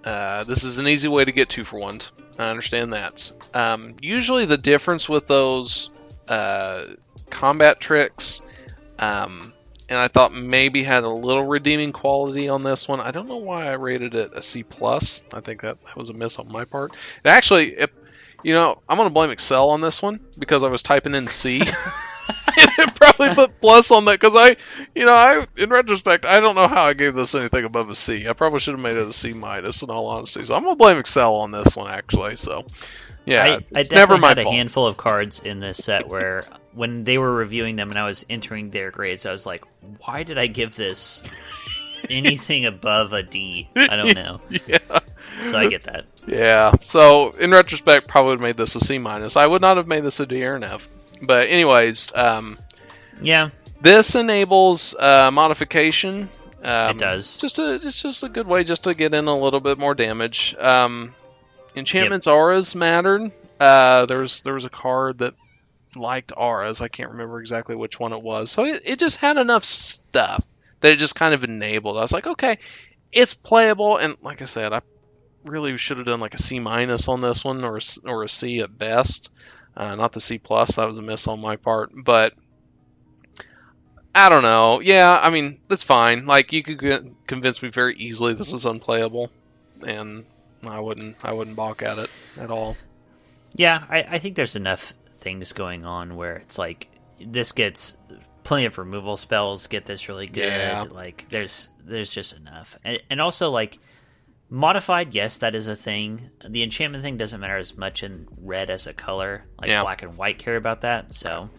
D: this is an easy way to get 2-for-1s. I understand that. Usually the difference with those combat tricks, and I thought maybe had a little redeeming quality on this one. I don't know why I rated it a C+. I think that was a miss on my part. And actually, I'm going to blame Excel on this one because I was typing in C. It probably put plus on that because in retrospect, I don't know how I gave this anything above a C. I probably should have made it a C- in all honesty. So I'm going to blame Excel on this one, actually. So, yeah,
A: I
D: it's never
A: definitely
D: my
A: had a
D: fault.
A: handful of cards in this set where when they were reviewing them and I was entering their grades, I was like, why did I give this anything above a D? I don't know.
D: Yeah.
A: So I get that.
D: Yeah. So in retrospect, probably would have made this a C-. I would not have made this a D or an F. But anyways,
A: Yeah,
D: this enables modification.
A: it does.
D: It's just a good way just to get in a little bit more damage. Enchantments auras mattered. There was a card that liked auras. I can't remember exactly which one it was. So it just had enough stuff that it just kind of enabled. I was like, okay, it's playable. And like I said, I really should have done like a C- on this one or a C at best. Not the C+. That was a miss on my part. But I don't know. Yeah, I mean, that's fine. Like, you could convince me very easily this is unplayable. And I wouldn't balk at it at all.
A: Yeah, I think there's enough things going on where it's like this gets plenty of removal spells, get this really good.
D: Yeah.
A: Like there's just enough, and also like modified. Yes, that is a thing. The enchantment thing doesn't matter as much in red as a color. Like black and white care about that, so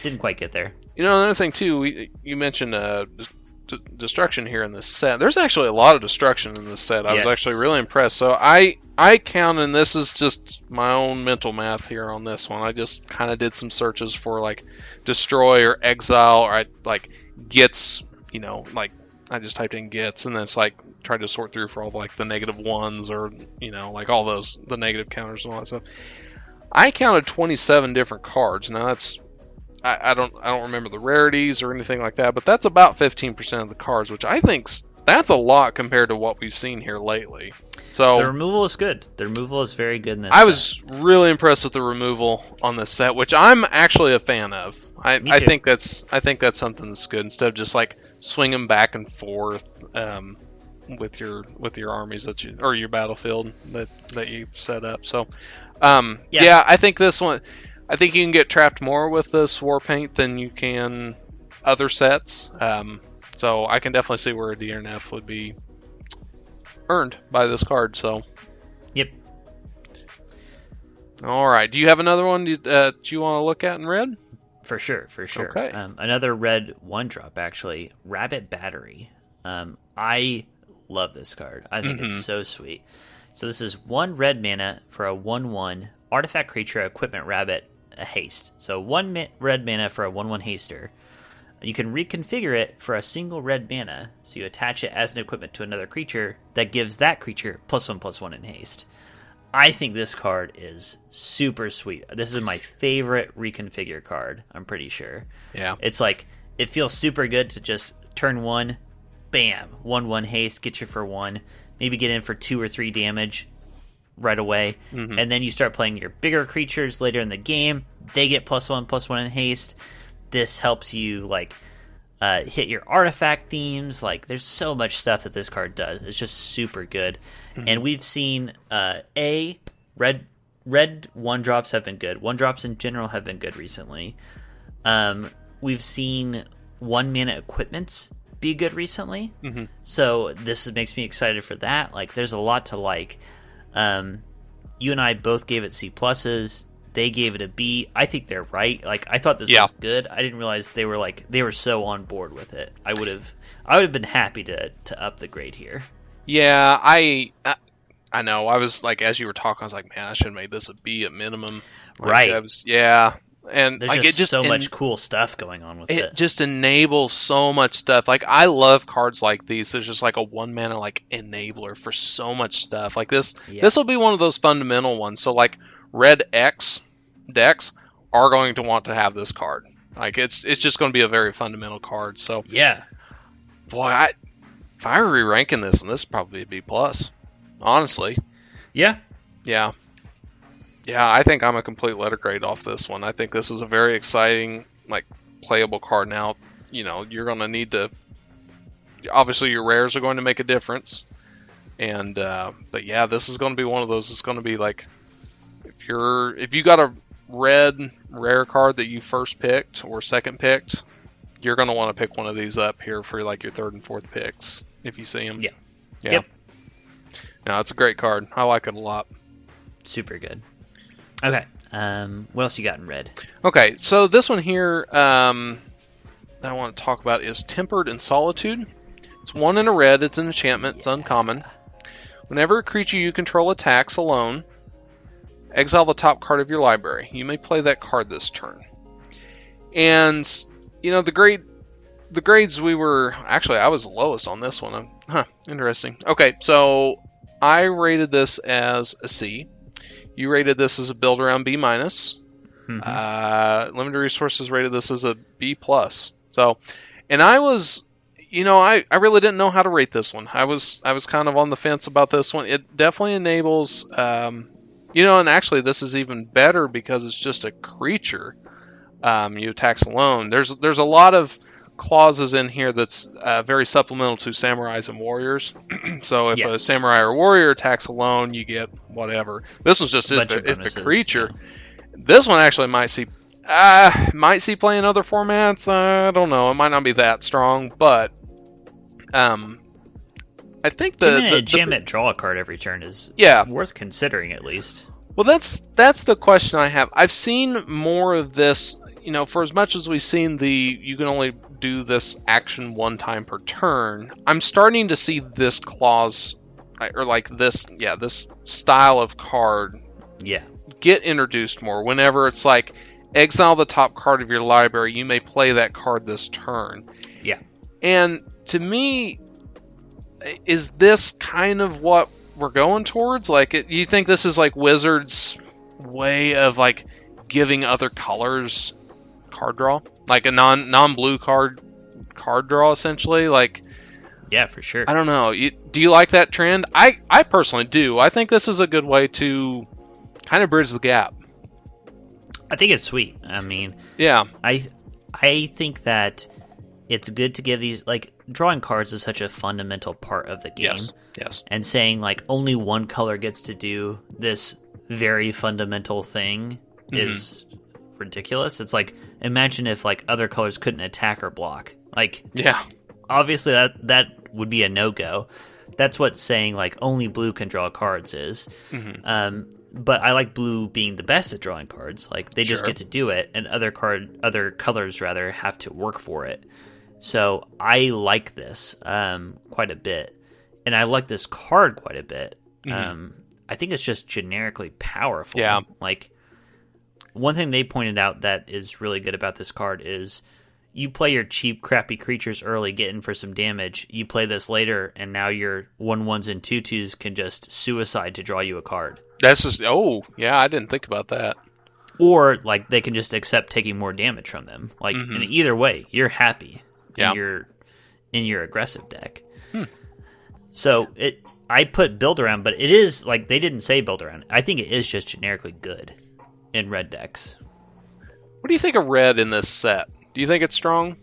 A: didn't quite get there.
D: Another thing too, you mentioned destruction here in this set. There's actually a lot of destruction in this set. I was actually really impressed. So I count, and this is just my own mental math here on this one. I just kind of did some searches for like destroy or exile, or I like gets, like I just typed in gets, and then it's like tried to sort through for all like the -1s or like all those the negative counters and all that stuff. I counted 27 different cards. Now that's I don't remember the rarities or anything like that, but that's about 15% of the cards, which I think that's a lot compared to what we've seen here lately. So
A: the removal is good. The removal is very good in this
D: I
A: set.
D: was really impressed with the removal on this set, which I'm actually a fan of. I think that's something that's good instead of just like swinging back and forth with your armies or your battlefield that you set up. So I think this one. I think you can get trapped more with this war paint than you can other sets. So I can definitely see where a D or an F would be earned by this card. So,
A: yep.
D: All right. Do you have another one that you want to look at in red?
A: For sure.
D: Okay.
A: Another red 1-drop, actually. Rabbit Battery. I love this card. I think it's so sweet. So this is 1 red mana for a 1/1 artifact creature, equipment rabbit, a haste. So 1 red mana for a 1/1 haster. You can reconfigure it for a single red mana, so you attach it as an equipment to another creature that gives that creature +1/+1 in haste. I think this card is super sweet. This is my favorite reconfigure card, I'm pretty sure.
D: Yeah.
A: It's like, it feels super good to just turn 1, bam, 1/1 haste, get you for 1, maybe get in for 2 or 3 damage right away, and then you start playing your bigger creatures later in the game. They get +1/+1 in haste. This helps you like hit your artifact themes. Like, there's so much stuff that this card does. It's just super good. And we've seen red 1-drops have been good. 1-drops in general have been good recently. We've seen 1 mana equipments be good recently. So this makes me excited for that. Like, there's a lot to like. You and I both gave it C+s. They gave it a B. I think they're right. Like, I thought this was good. I didn't realize they were so on board with it. I would have been happy to up the grade here.
D: Yeah, I know. I was like, as you were talking, I was like, man, I should have made this a B at minimum. Like,
A: Right.
D: And
A: There's
D: like
A: just
D: it just
A: so much cool stuff going on with it.
D: It just enables so much stuff. Like I love cards like these. There's just like a 1-mana like enabler for so much stuff. Like this will be one of those fundamental ones. So like red X decks are going to want to have this card. Like it's just going to be a very fundamental card. So
A: yeah,
D: boy, if I were re-ranking this, and this would probably be a B+. Honestly.
A: Yeah.
D: Yeah. Yeah, I think I'm a complete letter grade off this one. I think this is a very exciting, like, playable card. Now, you're going to need to... Obviously, your rares are going to make a difference. And, but yeah, this is going to be one of those. It's going to be like, if you got a red rare card that you first picked or second picked, you're going to want to pick one of these up here for, like, your third and fourth picks, if you see them.
A: Yeah.
D: Yeah.
A: Yep.
D: No, it's a great card. I like it a lot.
A: Super good. Okay. What else you got in red?
D: Okay, so this one here that I want to talk about is Tempered in Solitude. It's 1 in a red. It's an enchantment. It's uncommon. Whenever a creature you control attacks alone, exile the top card of your library. You may play that card this turn. And the grades we were actually I was the lowest on this one. Interesting. Okay, so I rated this as a C. You rated this as a build around B-.
A: Mm-hmm.
D: Limited Resources rated this as a B+. So, and I was, I really didn't know how to rate this one. I was kind of on the fence about this one. It definitely enables, and actually this is even better because it's just a creature. You attacks alone. There's a lot of clauses in here that's very supplemental to samurais and warriors. So if a samurai or warrior attacks alone, you get whatever. This was just if a creature. Yeah. This one actually might see play in other formats. I don't know. It might not be that strong, but I think the
A: enchantment draw a card every turn is worth considering at least.
D: Well, that's the question I have. I've seen more of this. For as much as we've seen you can only do this action one time per turn, I'm starting to see this clause, or like this style of card get introduced more. Whenever it's like, exile the top card of your library, you may play that card this turn.
A: Yeah.
D: And to me, is this kind of what we're going towards? Like, you think this is like Wizards' way of like giving other colors card draw, like a non-blue card draw, essentially? Like,
A: yeah, for sure.
D: I don't know. Do you like that trend? I personally do. I think this is a good way to kind of bridge the gap.
A: I think it's sweet. I mean,
D: yeah,
A: I think that it's good to give these, like, drawing cards is such a fundamental part of the game.
D: Yes.
A: And saying like only one color gets to do this very fundamental thing is ridiculous. It's like, imagine if like other colors couldn't attack or block. Like,
D: yeah,
A: obviously that would be a no-go. That's what saying like only blue can draw cards is. But I like blue being the best at drawing cards. Like, they just get to do it, and other colors rather have to work for it. So I like this quite a bit, and I like this card quite a bit. I think it's just generically powerful.
D: Yeah.
A: Like, one thing they pointed out that is really good about this card is you play your cheap, crappy creatures early, get in for some damage. You play this later, and now your 1/1s and 2/2s can just suicide to draw you a card.
D: That's just, I didn't think about that.
A: Or, like, they can just accept taking more damage from them. Like, in either way, you're happy.
D: Yeah.
A: In your aggressive deck. So, I put build around, but it is, like, they didn't say build around. I think it is just generically good in red decks.
D: What do you think of red in this set? Do you think it's strong?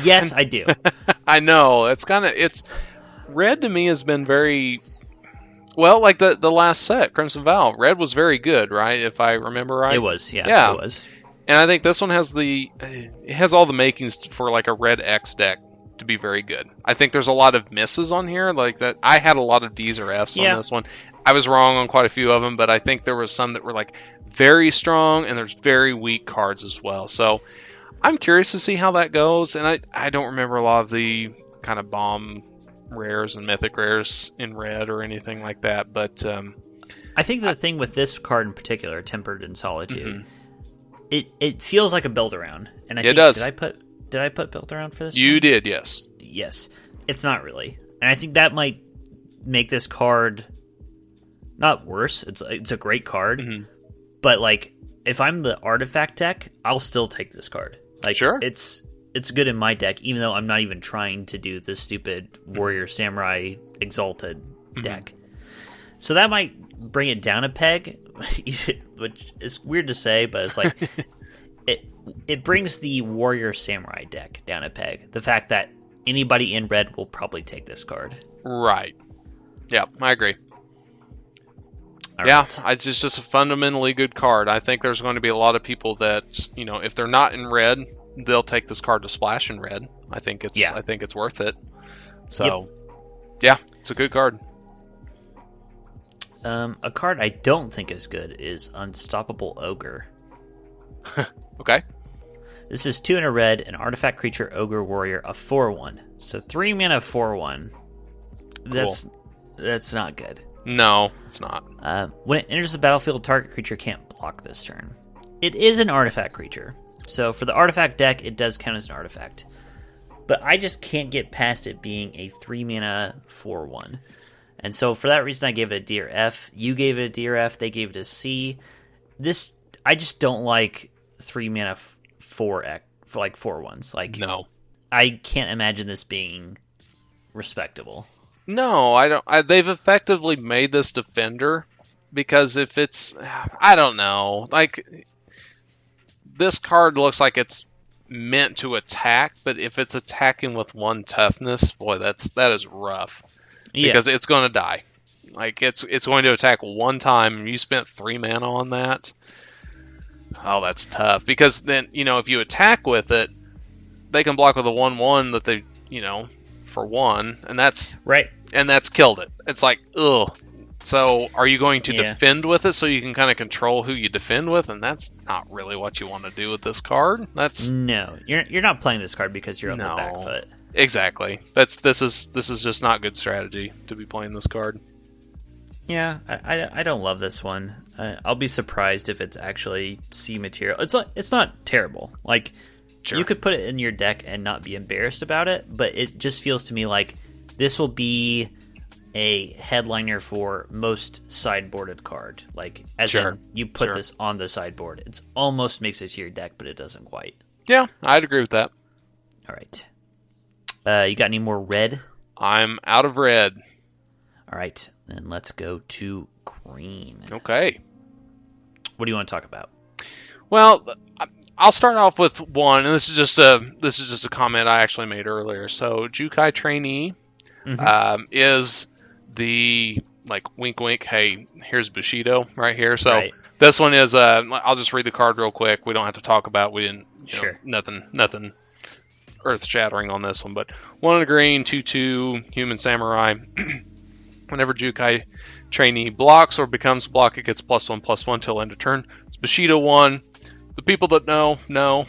A: Yes, I do.
D: I know. It's red to me has been very, well, like the last set, Crimson Vow. Red was very good, right? If I remember right.
A: It was, yeah. It was.
D: And I think this one has all the makings for like a red X deck to be very good. I think there's a lot of misses on here, like that. I had a lot of D's or F's on this one. I was wrong on quite a few of them, but I think there was some that were like very strong, and there's very weak cards as well. So I'm curious to see how that goes. And I don't remember a lot of the kind of bomb rares and mythic rares in red or anything like that, but
A: I think the thing with this card in particular, Tempered in Solitude, it feels like a build around, and I think,
D: does.
A: Did I put build around for this?
D: You
A: one?
D: did, yes.
A: Yes, it's not really, and I think that might make this card not worse. It's a great card, but like if I'm the artifact deck, I'll still take this card. Like,
D: sure,
A: it's good in my deck, even though I'm not even trying to do the stupid Warrior Samurai Exalted deck. So that might bring it down a peg, which is weird to say, but it's like it brings the Warrior Samurai deck down a peg. The fact that anybody in red will probably take this card.
D: Right. Yeah, I agree.
A: All
D: yeah,
A: right.
D: it's just a fundamentally good card. I think there's going to be a lot of people that, you know, if they're not in red, they'll take this card to splash in red. I think it's worth it. So, yeah, it's a good card.
A: A card I don't think is good is Unstoppable Ogre.
D: Okay.
A: This is 2 in a red, an artifact creature, Ogre Warrior, a 4/1. So 3 mana 4/1. That's not good.
D: No, it's not.
A: When it enters the battlefield, target creature can't block this turn. It is an artifact creature. So for the artifact deck, it does count as an artifact. But I just can't get past it being a 3 mana 4/1. And so for that reason, I gave it a D or F. You gave it a D or F. They gave it a C. I just don't like 3 mana 4 for like 4/1s. Like,
D: no,
A: I can't imagine this being respectable.
D: No, I don't. They've effectively made this defender because if it's, I don't know, like this card looks like it's meant to attack, but if it's attacking with 1 toughness, boy, that is rough. Because it's going to die. Like it's going to attack 1 time, and you spent 3 mana on that. Oh, that's tough. Because then, you know, if you attack with it, they can block with a 1/1 that they, you know, for 1, and that's
A: right.
D: And that's killed it. It's like, ugh. So are you going to defend with it so you can kind of control who you defend with? And that's not really what you want to do with this card.
A: No, you're not playing this card because you're on the back foot.
D: Exactly. This is just not good strategy to be playing this card.
A: Yeah, I don't love this one. I'll be surprised if it's actually C material. It's not terrible. Like, you could put it in your deck and not be embarrassed about it, but it just feels to me like this will be a headliner for most sideboarded card. Like, as in, you put this on the sideboard. It almost makes it to your deck, but it doesn't quite.
D: Yeah, I'd agree with that.
A: All right. You got any more red?
D: I'm out of red.
A: All right, then let's go to green.
D: Okay.
A: What do you want to talk about?
D: Well, I'll start off with one, and this is just a comment I actually made earlier. So, Jukai Trainee is the, like, wink wink, hey, here's Bushido right here. So this one is I'll just read the card real quick. We don't have to talk about. We didn't. Nothing earth shattering on this one. But 1 in a green, 2/2 human samurai. Whenever Jukai Trainee blocks or becomes block, it gets +1/+1 till end of turn. It's Bushido 1. The people that know,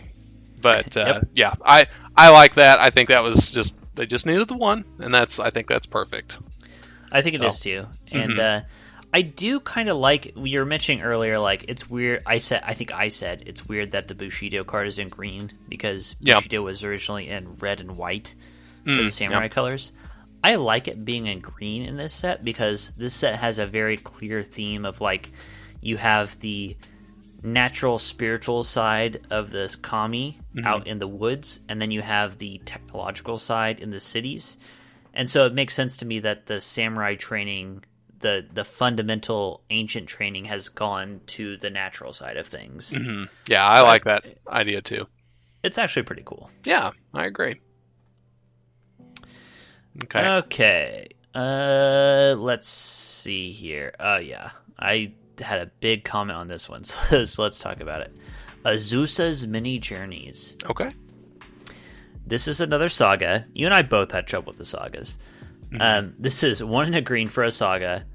D: but yeah, I like that. I think that was they just needed the 1, and I think that's perfect.
A: I think it is too, and I do kind of like you were mentioning earlier. Like, it's weird. I think I said it's weird that the Bushido card is in green because Bushido was originally in red and white for the samurai colors. I like it being in green in this set because this set has a very clear theme of, like, you have the natural spiritual side of this Commie out in the woods, and then you have the technological side in the cities. And so it makes sense to me that the samurai training, the fundamental ancient training, has gone to the natural side of things.
D: Yeah, I like that idea too.
A: It's actually pretty cool.
D: Yeah, I agree.
A: Okay. Let's see here. Oh, yeah. I had a big comment on this one, so let's talk about it. Azusa's Mini Journeys.
D: Okay.
A: This is another saga. You and I both had trouble with the sagas. This is 1 in a green for a saga.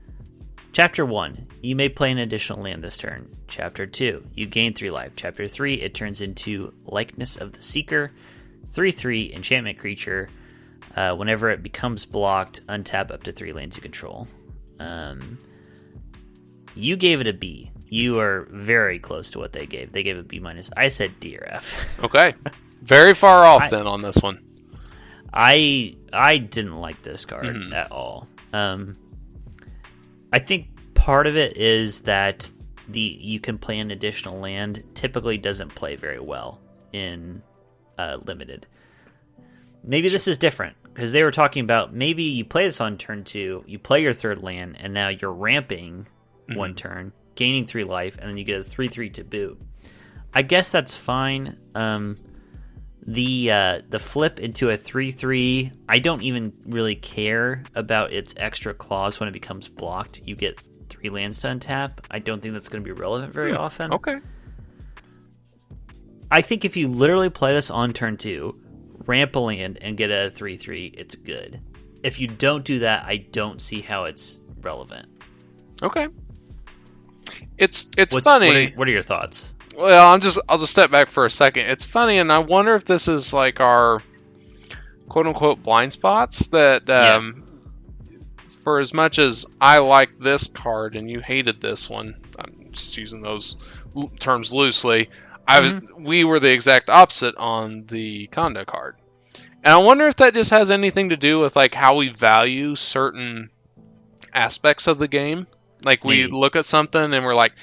A: Chapter 1, you may play an additional land this turn. Chapter 2, you gain 3 life. Chapter 3, it turns into Likeness of the Seeker. 3/3 enchantment creature. Whenever it becomes blocked, untap up to 3 lands you control. You gave it a B. You are very close to what they gave. They gave it B minus. I said D or F.
D: Okay. Very far off then on this one.
A: I didn't like this card at all. I think part of it is that you can play an additional land typically doesn't play very well in limited. Maybe this is different because they were talking about maybe you play this on turn 2, you play your third land, and now you're ramping one turn, gaining 3 life, and then you get a 3/3 to boot. I guess that's fine. The flip into a 3/3, I don't even really care about its extra clause when it becomes blocked. You get 3 lands to untap. I don't think that's going to be relevant very often.
D: Okay.
A: I think if you literally play this on turn 2, ramp a land, and get a 3/3, it's good. If you don't do that, I don't see how it's relevant.
D: Okay. It's funny.
A: What are your thoughts?
D: Well, I'll just step back for a second. It's funny, and I wonder if this is like our quote unquote blind spots that for as much as I like this card and you hated this one, I'm just using those terms loosely. We were the exact opposite on the Konda card, and I wonder if that just has anything to do with like how we value certain aspects of the game. Like we look at something and we're like,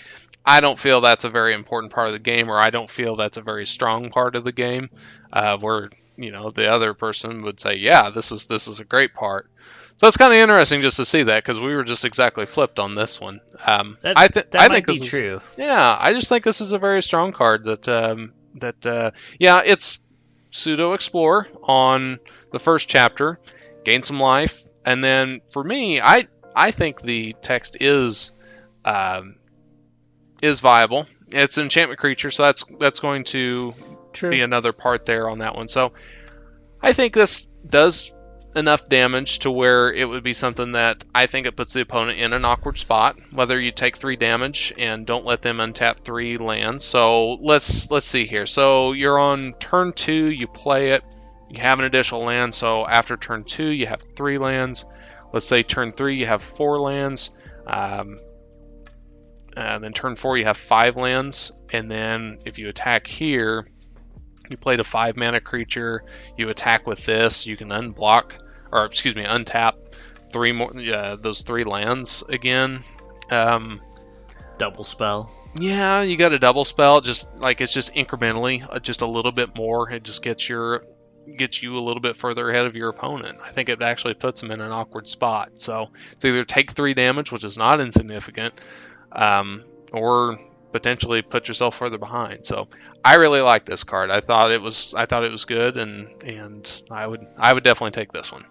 D: I don't feel that's a very important part of the game, or I don't feel that's a very strong part of the game. Where the other person would say, yeah, this is a great part. So it's kind of interesting just to see that because we were just exactly flipped on this one. I think
A: be true.
D: Yeah, I just think this is a very strong card. It's pseudo explore on the first chapter, gain some life, and then for me, I think the text is viable. It's an enchantment creature, so that's going to be another part there on that one. So I think this does enough damage to where it would be something that I think it puts the opponent in an awkward spot, whether you take 3 damage and don't let them untap 3 lands. So let's see here. So you're on turn 2, you play it, you have an additional land, so after turn 2 you have 3 lands. Let's say turn 3 you have 4 lands. And then turn 4 you have 5 lands, and then if you attack here, you played a 5 mana creature, you attack with this, you can untap 3 more those 3 lands again.
A: Double spell.
D: Yeah, you got a double spell, just like it's just incrementally, just a little bit more. It just gets you a little bit further ahead of your opponent. I think it actually puts them in an awkward spot. So it's either take 3 damage, which is not insignificant, or potentially put yourself further behind. So I really like this card. I thought it was good, and I would definitely take this one.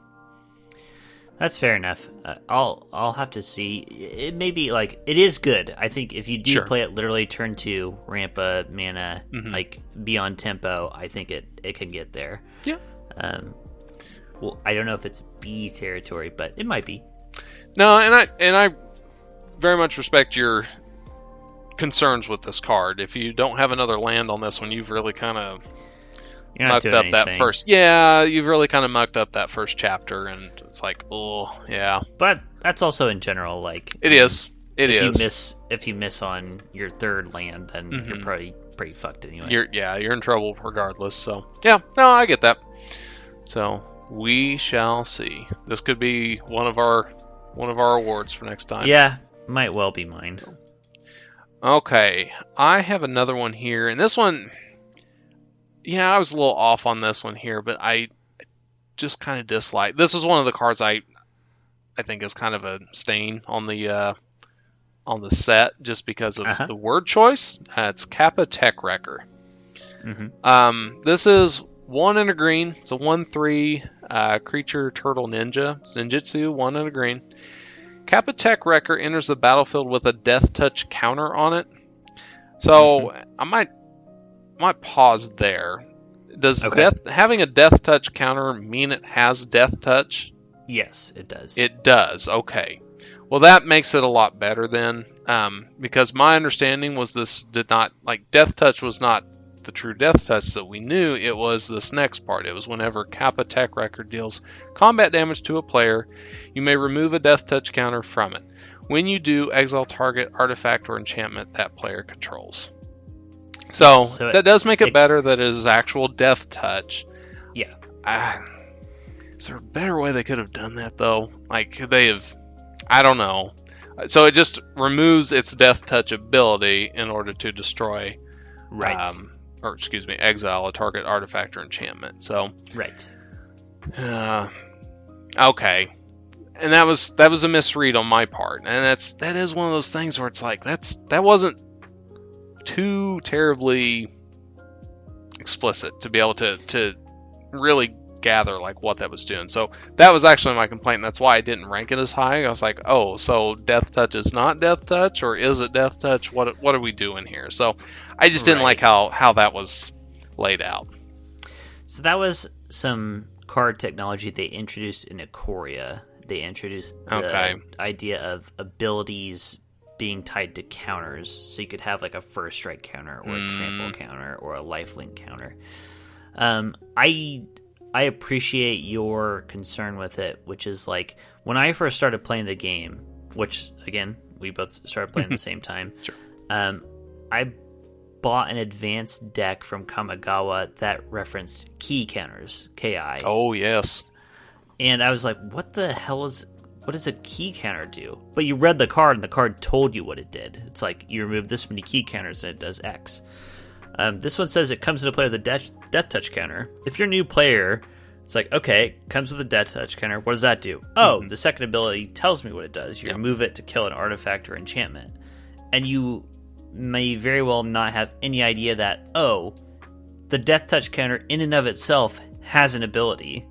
A: That's fair enough. I'll have to see. It may be like it is good. I think if you do play it literally turn 2, ramp a mana, like be on tempo, I think it can get there.
D: Yeah.
A: Well, I don't know if it's B territory, but it might be.
D: No, and I very much respect your concerns with this card. If you don't have another land on this one, you've really kind of mucked up that first. Yeah, you've really kind of mucked up that first chapter, and it's like, oh yeah.
A: But that's also in general, like
D: it is.
A: If you miss on your third land, then you're probably pretty fucked anyway.
D: You're in trouble regardless. So yeah, no, I get that. So we shall see. This could be one of our awards for next time.
A: Yeah, might well be mine.
D: Okay, I have another one here, and this one, I was a little off on this one here, but I just kind of dislike. This is one of the cards I think is kind of a stain on the set, just because of the word choice. It's Kappa Tech Wrecker. This is 1 and a green. It's a 1/3 creature turtle ninja. It's ninjutsu, 1 and a green. Kappa Tech Wrecker enters the battlefield with a death touch counter on it. So I might pause there. Does having a death touch counter mean it has death touch?
A: Yes, it does.
D: It does. Okay. Well, that makes it a lot better then, because my understanding was this did not, like, death touch was not the true death touch that we knew. It was this next part. It was whenever Kappa Tech Wrecker deals combat damage to a player, you may remove a death touch counter from it. When you do, exile target artifact or enchantment that player controls. So that does make it better that it is actual death touch.
A: Yeah.
D: Is there a better way they could have done that, though? Like, they have... I don't know. So it just removes its death touch ability in order to destroy...
A: Right.
D: Exile a target artifact or enchantment. So...
A: Right.
D: Okay. And that was a misread on my part. And that is one of those things where it's like, that wasn't too terribly explicit to be able to really gather like what that was doing. So that was actually my complaint, and that's why I didn't rank it as high. I was like, oh, so death touch is not death touch, or is it death touch? What are we doing here? So I just didn't like how that was laid out.
A: So that was some card technology they introduced in Ikoria. They introduced the idea of abilities being tied to counters, so you could have like a first strike counter or a trample counter or a lifelink counter. I appreciate your concern with it, which is like when I first started playing the game, which again we both started playing at the same time.
D: Sure.
A: I bought an advanced deck from Kamigawa that referenced key counters, KI.
D: Oh yes.
A: And I was like, what does a key counter do? But you read the card, and the card told you what it did. It's like, you remove this many key counters, and it does X. This one says it comes into play with a death touch counter. If you're a new player, it's like, okay, it comes with a death touch counter. What does that do? Oh, the second ability tells me what it does. You remove it to kill an artifact or enchantment. And you may very well not have any idea that, oh, the death touch counter in and of itself has an ability.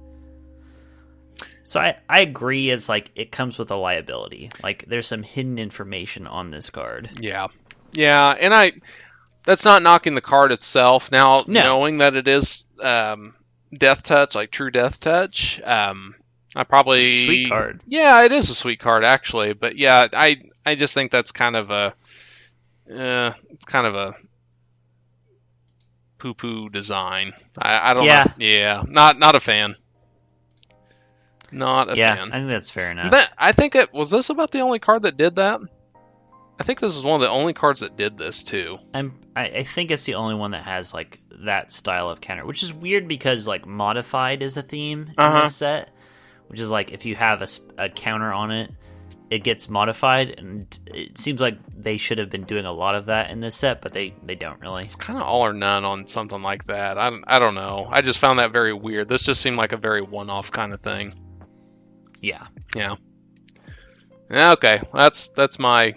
A: So I agree, it's like it comes with a liability. Like there's some hidden information on this card.
D: Yeah, and that's not knocking the card itself. Now, knowing that it is death touch, like true death touch, I probably...
A: It's a sweet card.
D: Yeah, it is a sweet card, actually. But yeah, I just think that's kind of a... it's kind of a poo-poo design. I don't know. Yeah, not a fan. Not a fan.
A: I think that's fair enough.
D: I think was this about the only card that did that? I think this is one of the only cards that did this too.
A: I think it's the only one that has like that style of counter, which is weird because like modified is a theme in this set, which is like if you have a counter on it, it gets modified, and it seems like they should have been doing a lot of that in this set, but they don't really. It's
D: kind of all or none on something like that. I don't know. I just found that very weird. This just seemed like a very one-off kind of thing.
A: Yeah.
D: Okay, that's my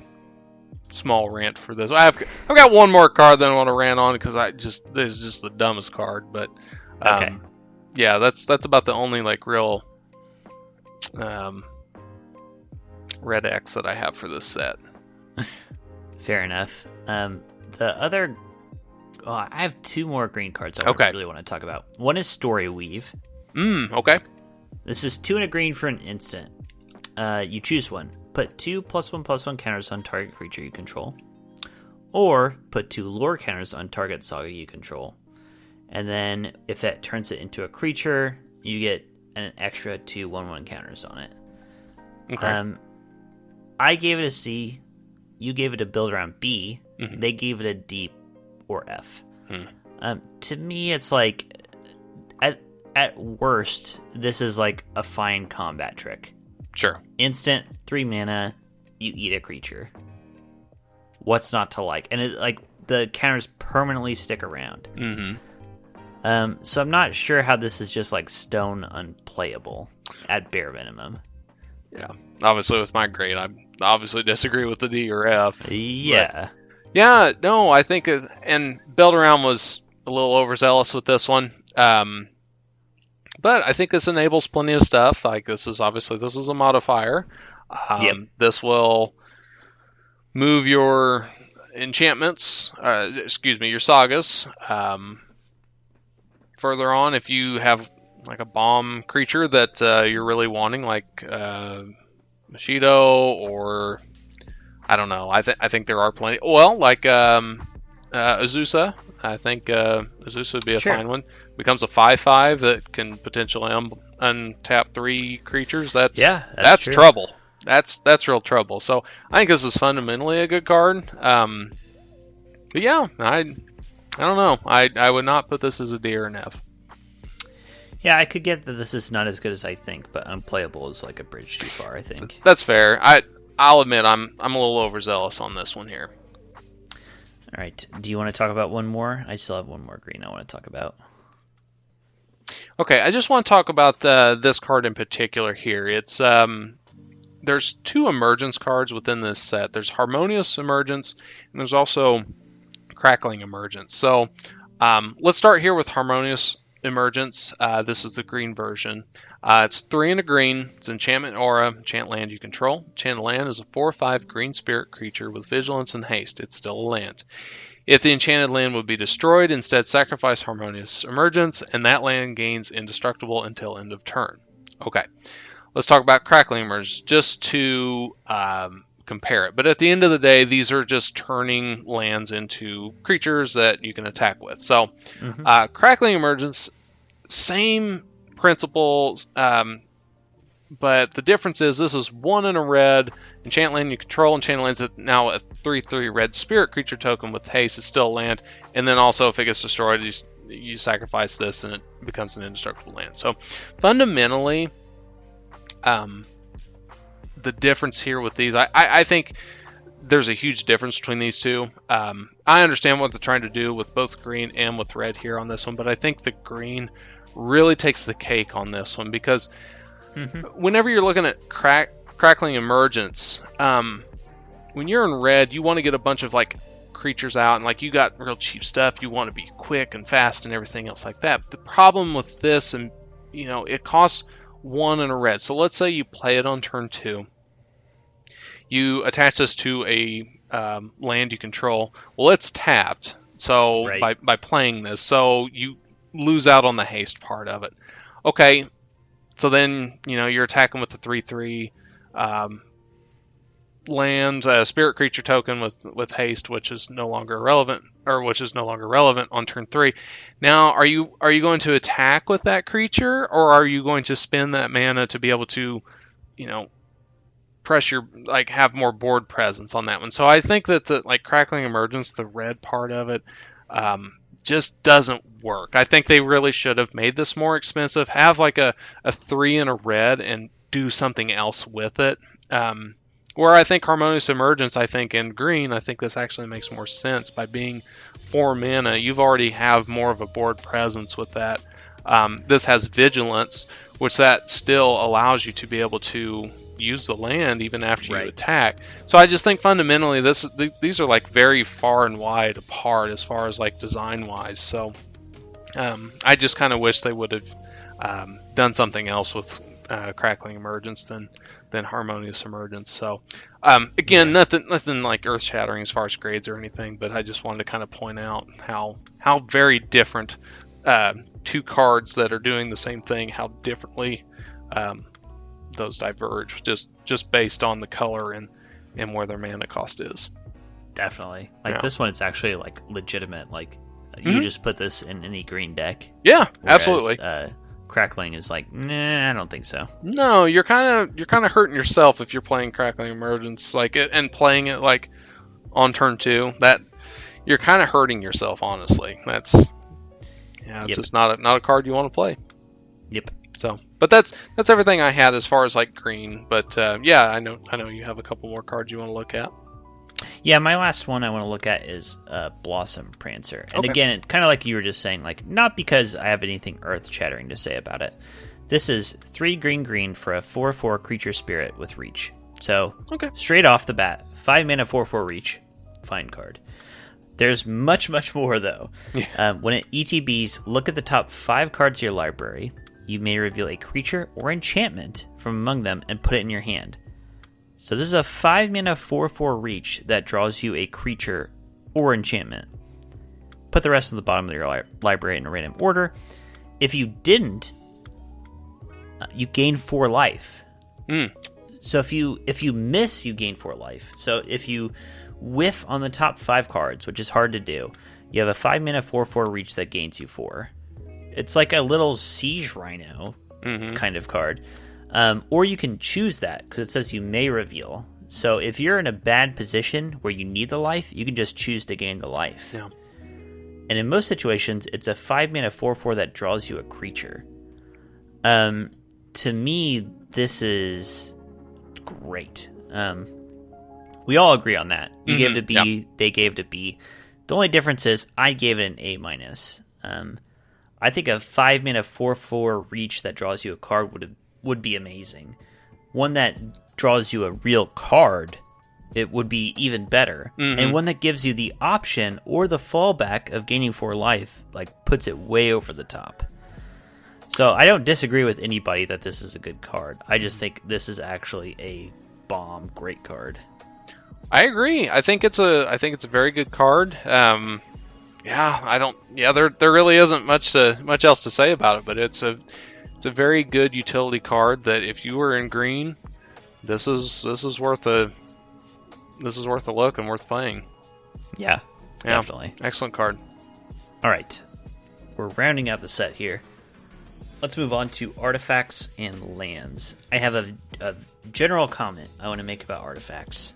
D: small rant for this. I've got one more card that I want to rant on because this is just the dumbest card. But
A: okay,
D: yeah, that's about the only like real red X that I have for this set.
A: Fair enough. The other, I have two more green cards I really want to talk about. One is Story Weave.
D: Okay.
A: This is 2 and a green for an instant. You choose one. Put 2 +1/+1 counters on target creature you control. Or put 2 lore counters on target saga you control. And then if that turns it into a creature, you get an extra 2 1/1 counters on it.
D: Okay.
A: I gave it a C. You gave it a build around B.
D: Mm-hmm.
A: They gave it a D or F. To me, it's like... At worst, this is like a fine combat trick.
D: Sure. Instant,
A: 3 mana, you eat a creature. What's not to like? And it, like the counters permanently stick around. So I'm not sure how this is just like stone unplayable at bare minimum.
D: Yeah. Obviously, with my grade, I obviously disagree with the D or F.
A: Yeah.
D: No, I think, and Build Around was a little overzealous with this one. But I think this enables plenty of stuff. Like this is a modifier. This will move your enchantments, your sagas, further on if you have like a bomb creature that you're really wanting, like Machico, or I don't know. I think there are plenty. Well, like Azusa. I think Azusa would be a fine one. Becomes a 5/5 that can potentially untap 3 creatures. That's
A: true.
D: trouble. That's real trouble. So I think this is fundamentally a good card. But yeah, I don't know. I would not put this as a D or an F.
A: Yeah, I could get that this is not as good as I think, but unplayable is like a bridge too far, I think.
D: That's fair. I'll admit I'm a little overzealous on this one here.
A: All right. Do you want to talk about one more? I still have one more green I want to talk about.
D: Okay, I just want to talk about this card in particular here. It's there's 2 emergence cards within this set. There's Harmonious Emergence, and there's also Crackling Emergence. So let's start here with Harmonious Emergence. This is the green version. It's 3 and a green. It's enchantment aura, enchant land you control. Enchanted land is a 4/5 green spirit creature with vigilance and haste. It's still a land. If the enchanted land would be destroyed, instead sacrifice Harmonious Emergence, and that land gains indestructible until end of turn. Okay, let's talk about Crackling Emergence just to compare it. But at the end of the day, these are just turning lands into creatures that you can attack with. So Crackling Emergence, same principles, but the difference is this is 1 and a red. Enchant land you control. Enchanted land's now a 3/3 red spirit creature token with haste. It's still a land. And then also if it gets destroyed, you sacrifice this and it becomes an indestructible land. So fundamentally, the difference here with these, I think there's a huge difference between these two. I understand what they're trying to do with both green and with red here on this one, but I think the green really takes the cake on this one because whenever you're looking at Crackling Emergence, when you're in red, you want to get a bunch of like creatures out, and like you got real cheap stuff. You want to be quick and fast and everything else like that. But the problem with this, and it costs 1 and a red. So let's say you play it on turn 2. You attach this to a land you control. Well, it's tapped. So by playing this, so you lose out on the haste part of it. Okay. So then, you're attacking with the 3/3 land, spirit creature token with haste, which is no longer relevant on turn 3. Now, are you going to attack with that creature, or are you going to spend that mana to be able to, pressure, have more board presence on that one? So I think that the Crackling Emergence, the red part of it, just doesn't work. I think they really should have made this more expensive, have a 3 and a red and do something else with it. Where I think Harmonious Emergence, in green, I think this actually makes more sense. By being 4 mana, you've already have more of a board presence with that. This has Vigilance, which that still allows you to be able to use the land even after you attack. So I just think fundamentally these are very far and wide apart as far as design wise. So I just kind of wish they would have done something else with Crackling Emergence than Harmonious Emergence. So again, nothing earth shattering as far as grades or anything, but I just wanted to kind of point out how very different 2 cards that are doing the same thing, how differently those diverge just based on the color and where their mana cost is.
A: Definitely. This one, it's actually legitimate. You just put this in any green deck.
D: Yeah,
A: whereas,
D: absolutely.
A: Crackling is nah, I don't think so.
D: No, you're kind of hurting yourself if you're playing Crackling Emergence and playing it on turn 2. That you're kind of hurting yourself, honestly. It's just not a card you want to play.
A: Yep.
D: So, but that's everything I had as far as green. But I know you have a couple more cards you want to look at.
A: Yeah, my last one I want to look at is Blossom Prancer. And again, it's kind of like you were just saying, not because I have anything earth-shattering to say about it. This is 3 green for a 4/4 creature spirit with reach. So, straight off the bat, 5 mana 4/4 reach. Fine card. There's much, much more, though. Yeah. When it ETBs, look at the top 5 cards of your library. You may reveal a creature or enchantment from among them and put it in your hand. So this is a 5 mana 4/4 reach that draws you a creature or enchantment. Put the rest of the bottom of your library in a random order. If you didn't, you gain 4 life. So if you miss, you gain 4 life. So if you whiff on the top 5 cards, which is hard to do, you have a 5 mana 4/4 reach that gains you 4. It's like a little Siege Rhino kind of card. Or you can choose that, because it says you may reveal. So if you're in a bad position where you need the life, you can just choose to gain the life.
D: Yeah.
A: And in most situations, it's a 5-mana 4/4 that draws you a creature. To me, this is great. We all agree on that. You gave it a B, they gave it a B. The only difference is I gave it an A-. I think a 5-mana 4/4 reach that draws you a card would be amazing. One that draws you a real card, it would be even better. And one that gives you the option or the fallback of gaining 4 life, like, puts it way over the top. So I don't disagree with anybody that this is a good card. I just think this is actually a bomb great card.
D: I agree. I think it's a very good card. There really isn't much else to say about it, but it's a very good utility card that if you were in green, this is worth a look and worth playing.
A: Yeah, definitely.
D: Excellent card.
A: All right. We're rounding out the set here. Let's move on to artifacts and lands. I have a general comment I want to make about artifacts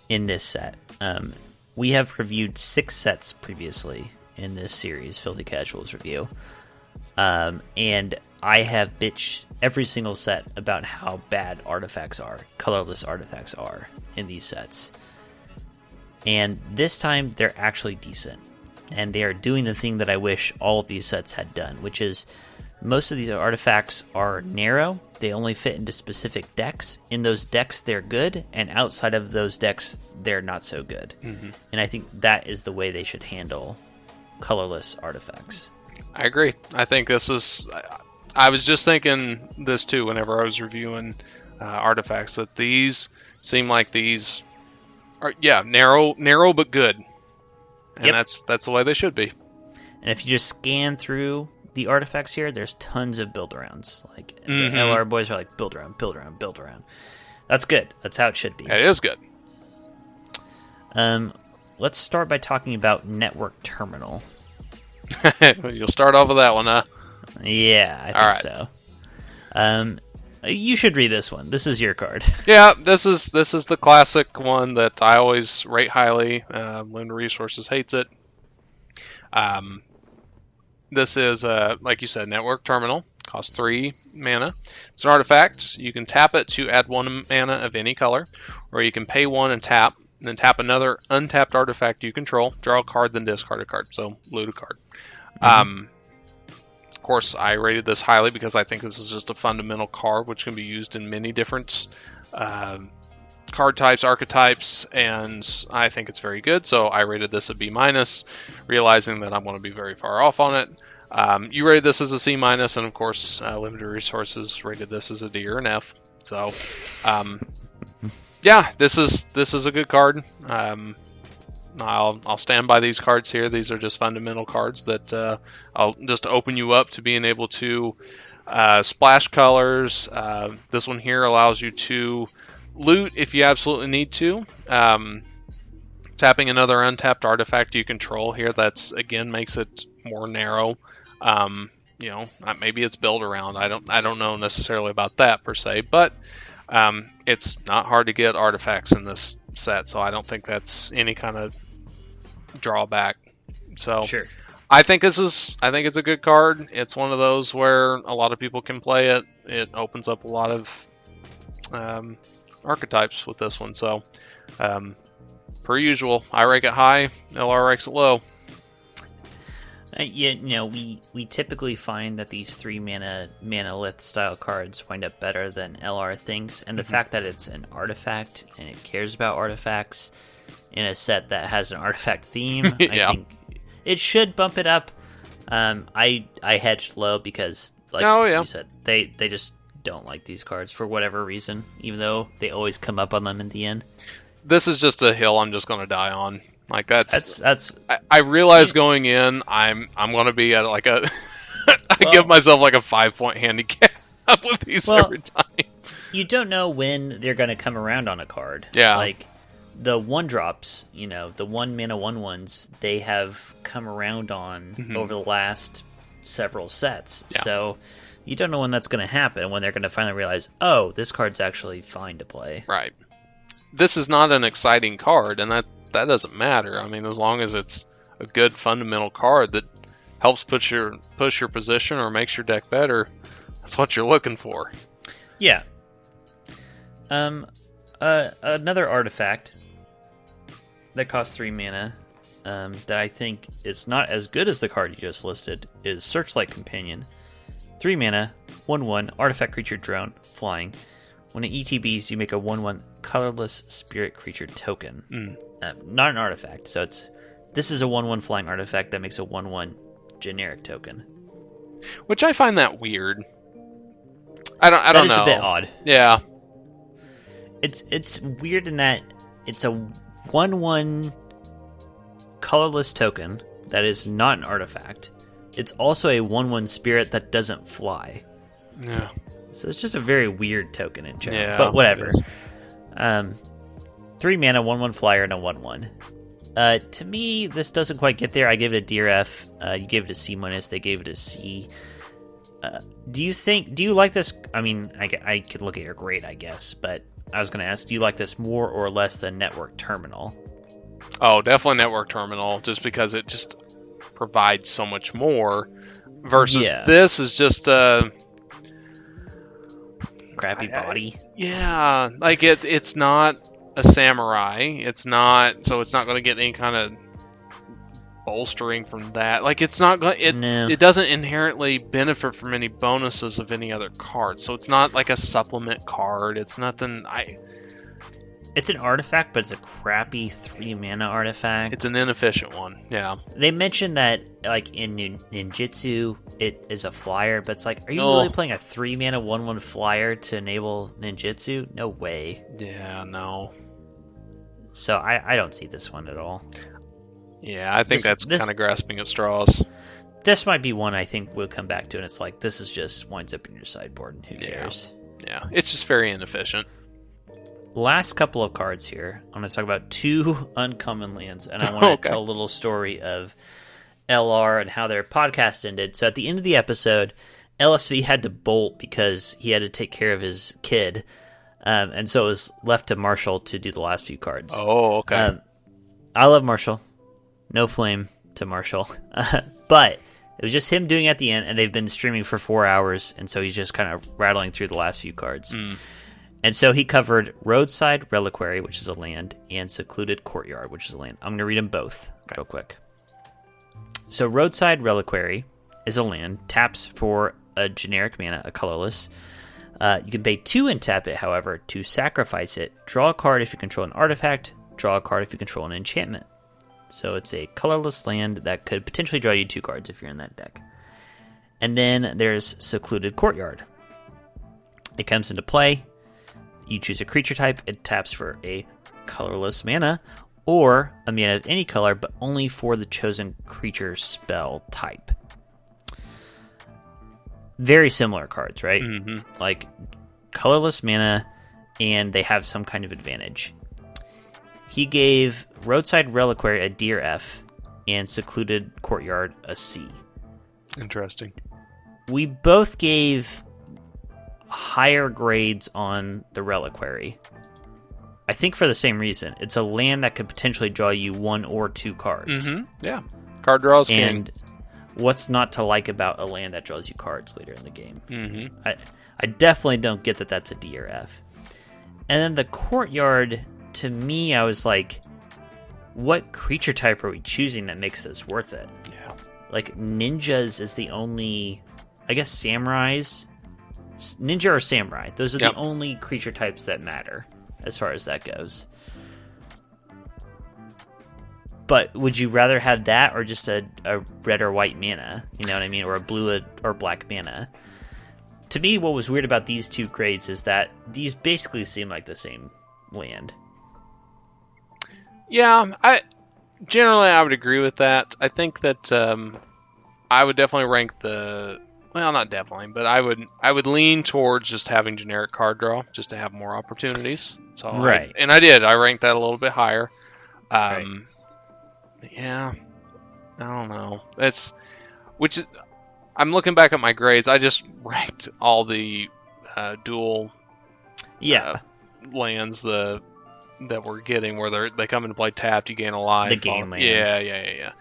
A: in this set. We have reviewed 6 sets previously in this series, Filthy Casuals Review. And I have bitched every single set about how bad artifacts are, colorless artifacts are in these sets. And this time, they're actually decent. And they are doing the thing that I wish all of these sets had done, which is most of these artifacts are narrow. They only fit into specific decks. In those decks, they're good, and outside of those decks, they're not so good. And I think that is the way they should handle colorless artifacts.
D: I agree. I think this is... I was just thinking this too whenever I was reviewing artifacts, that these seem like these are, narrow but good. And that's the way they should be.
A: And if you just scan through the artifacts here, there's tons of build-arounds. Like, the LR boys are like, build around, build around, build around. That's good. That's how it should be.
D: It is good.
A: Let's start by talking about Network Terminal.
D: You'll start off with that one, huh?
A: Yeah, I think so. You should read this one. This is your card.
D: Yeah, this is the classic one that I always rate highly. Lunar Resources hates it. This is, like you said, Network Terminal. Costs 3 mana. It's an artifact. You can tap it to add 1 mana of any color, or you can pay 1 and tap, and then tap another untapped artifact you control, draw a card, then discard a card. So, loot a card. Of course, I rated this highly because I think this is just a fundamental card which can be used in many different card types, archetypes, and I think it's very good. So I rated this a B-, realizing that I'm going to be very far off on it. You rated this as a C-, and of course, Limited Resources rated this as a D or an F. So, this is a good card. I'll stand by these cards here. These are just fundamental cards that I'll just open you up to being able to splash colors. This one here allows you to loot if you absolutely need to. Tapping another untapped artifact you control here, that's again makes it more narrow. Maybe it's built around. I don't know necessarily about that per se, but it's not hard to get artifacts in this set, so I don't think that's any kind of drawback. So
A: sure.
D: I think it's a good card. It's one of those where a lot of people can play it. It opens up a lot of archetypes with this one. So per usual, I rank it high, LR ranks it low.
A: We typically find that these 3 mana manalith style cards wind up better than LR thinks, and the fact that it's an artifact and it cares about artifacts in a set that has an artifact theme, I think it should bump it up. I hedged low because, like you said, they just don't like these cards for whatever reason, even though they always come up on them in the end.
D: This is just a hill I'm just going to die on. Like that's. I realize going in, I'm going to be at like a. Give myself like a 5-point handicap with these every time.
A: You don't know when they're going to come around on a card.
D: Yeah.
A: Like the 1-drops, the 1 mana 1/1s, they have come around on over the last several sets.
D: Yeah.
A: So you don't know when that's going to happen, when they're going to finally realize, oh, this card's actually fine to play.
D: Right. This is not an exciting card, and that doesn't matter. I mean, as long as it's a good fundamental card that helps push your position or makes your deck better, that's what you're looking for.
A: Yeah. Another artifact that costs 3 mana that I think is not as good as the card you just listed is Searchlight Companion. 3 mana, 1/1, artifact creature drone, flying. When it ETBs, you make a 1/1 colorless spirit creature token. Not an artifact, so this is a 1/1 flying artifact that makes a 1/1 generic token.
D: Which I find that weird. I don't know.
A: That is a bit odd.
D: Yeah.
A: It's weird in that it's a 1/1 colorless token that is not an artifact. It's also a 1/1 spirit that doesn't fly.
D: Yeah.
A: So it's just a very weird token in general.
D: Yeah,
A: but whatever.
D: it is.
A: 3 mana, 1/1 flyer, and a 1/1. To me, this doesn't quite get there. I give it a dear F. You gave it a C-. They gave it a C. Do you like this? I mean, I could look at your grade, I guess, but I was going to ask, do you like this more or less than Network Terminal?
D: Oh, definitely Network Terminal, just because it just provides so much more. Versus this is just a
A: crappy body.
D: Yeah, like it's not a samurai. It's not going to get any kind of bolstering from that. Like it's not going. It doesn't inherently benefit from any bonuses of any other card. So it's not like a supplement card. It's nothing.
A: It's an artifact, but it's a crappy 3 mana artifact.
D: It's an inefficient one. Yeah.
A: They mentioned that like in ninjutsu it is a flyer, but it's like, are you really playing a 3 mana 1/1 flyer to enable ninjutsu? No way.
D: Yeah, no.
A: So I don't see this one at all.
D: Yeah, I think that's kind of grasping at straws.
A: This might be one I think we'll come back to, and it's like, this is just winds up in your sideboard, and who cares?
D: Yeah, it's just very inefficient.
A: Last couple of cards here. I'm going to talk about 2 uncommon lands, and I want to tell a little story of LR and how their podcast ended. So at the end of the episode, LSV had to bolt because he had to take care of his kid, and so it was left to Marshall to do the last few cards.
D: Oh, okay.
A: I love Marshall. No flame to Marshall. But it was just him doing it at the end, and they've been streaming for 4 hours, and so he's just kind of rattling through the last few cards. And so he covered Roadside Reliquary, which is a land, and Secluded Courtyard, which is a land. I'm going to read them both real quick. So Roadside Reliquary is a land, taps for a generic mana, a colorless. You can pay 2 and tap it, however, to sacrifice it. Draw a card if you control an artifact. Draw a card if you control an enchantment. So it's a colorless land that could potentially draw you 2 cards if you're in that deck. And then there's Secluded Courtyard. It comes into play. You choose a creature type. It taps for a colorless mana, or a mana of any color, but only for the chosen creature spell type. Very similar cards, right? Mm-hmm. Like colorless mana, and they have some kind of advantage. He gave Roadside Reliquary a dear F, and Secluded Courtyard a C.
D: Interesting.
A: We both gave higher grades on the Reliquary. I think for the same reason. It's a land that could potentially draw you 1 or 2 cards.
D: Mm-hmm. Yeah. Card draws
A: and what's not to like about a land that draws you cards later in the game?
D: Mm-hmm.
A: I definitely don't get that that's a D or F. And then the Courtyard, to me, I was like, what creature type are we choosing that makes this worth it?
D: Yeah.
A: Like, ninjas is the only... I guess samurais... Ninja or samurai. Those are the only creature types that matter, as far as that goes. But would you rather have that or just a red or white mana? You know what I mean? Or a blue or black mana? To me, what was weird about these 2 grades is that these basically seem like the same land.
D: Yeah, I would agree with that. I think that I would definitely rank well, not definitely, but I would lean towards just having generic card draw, just to have more opportunities. So
A: right.
D: I ranked that a little bit higher.
A: Right.
D: Yeah, I don't know. I'm looking back at my grades. I just ranked all the dual lands that we're getting where they come into play tapped, you gain a life.
A: The game lands.
D: Yeah.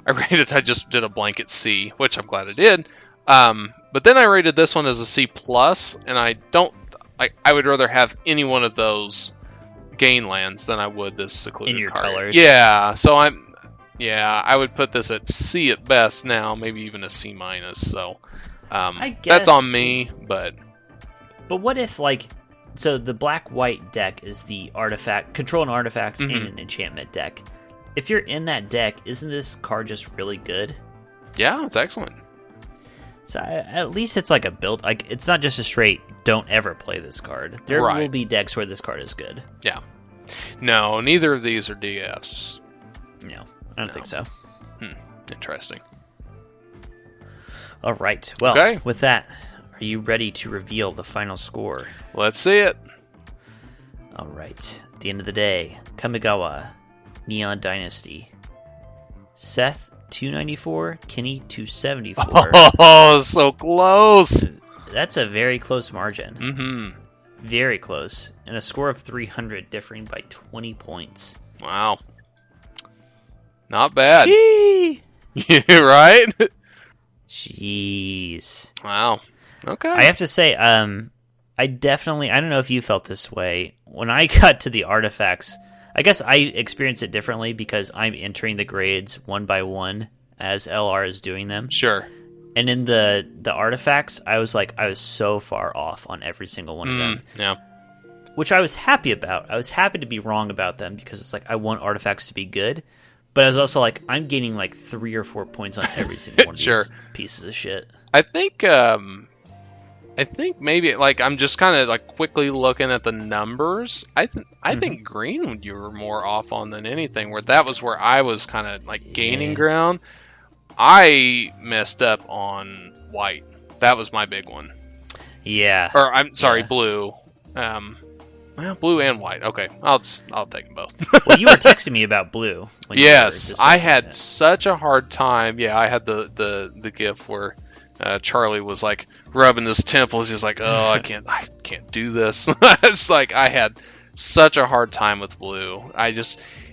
D: I just did a blanket C, which I'm glad I did. But then I rated this one as a C+, and I would rather have any one of those gain lands than I would this secluded
A: in your
D: card.
A: colors.
D: Yeah, so I would put this at C at best now, maybe even a C-. So
A: I guess,
D: that's on me, but
A: what if so the black-white deck is the artifact, control an artifact in an enchantment deck. If you're in that deck, isn't this card just really good?
D: Yeah, it's excellent.
A: So at least it's like a build. It's not just a straight don't ever play this card. There will be decks where this card is good.
D: Yeah. No, neither of these are DFs.
A: No, I don't think so.
D: Interesting.
A: All right. Well, with that, are you ready to reveal the final score?
D: Let's see it.
A: All right. At the end of the day, Kamigawa, Neon Dynasty. Seth, 294. Kenny, 274.
D: Oh, so close.
A: That's a very close margin.
D: Mm-hmm.
A: Very close. And a score of 300, differing by 20 points.
D: Wow. Not bad.
A: Gee!
D: Yeah, right?
A: Jeez.
D: Wow. Okay.
A: I have to say, I don't know if you felt this way. When I got to the artifacts, I guess I experienced it differently because I'm entering the grades one by one as LR is doing them.
D: Sure.
A: And in the artifacts, I was so far off on every single one of them.
D: Yeah.
A: Which I was happy about. I was happy to be wrong about them because it's I want artifacts to be good. But I was also I'm gaining 3 or 4 points on every single one of these pieces of shit.
D: I think maybe I'm just kind of quickly looking at the numbers. I think green you were more off on than anything. Where that was where I was kind of gaining ground. I messed up on white. That was my big one.
A: Yeah.
D: Or I'm sorry, blue. Well, blue and white. Okay, I'll take them both.
A: Well, you were texting me about blue.
D: Yes, I had such a hard time. Yeah, I had the gif where Charlie was rubbing his temples. He's like, "Oh, I can't do this." It's I had such a hard time with blue.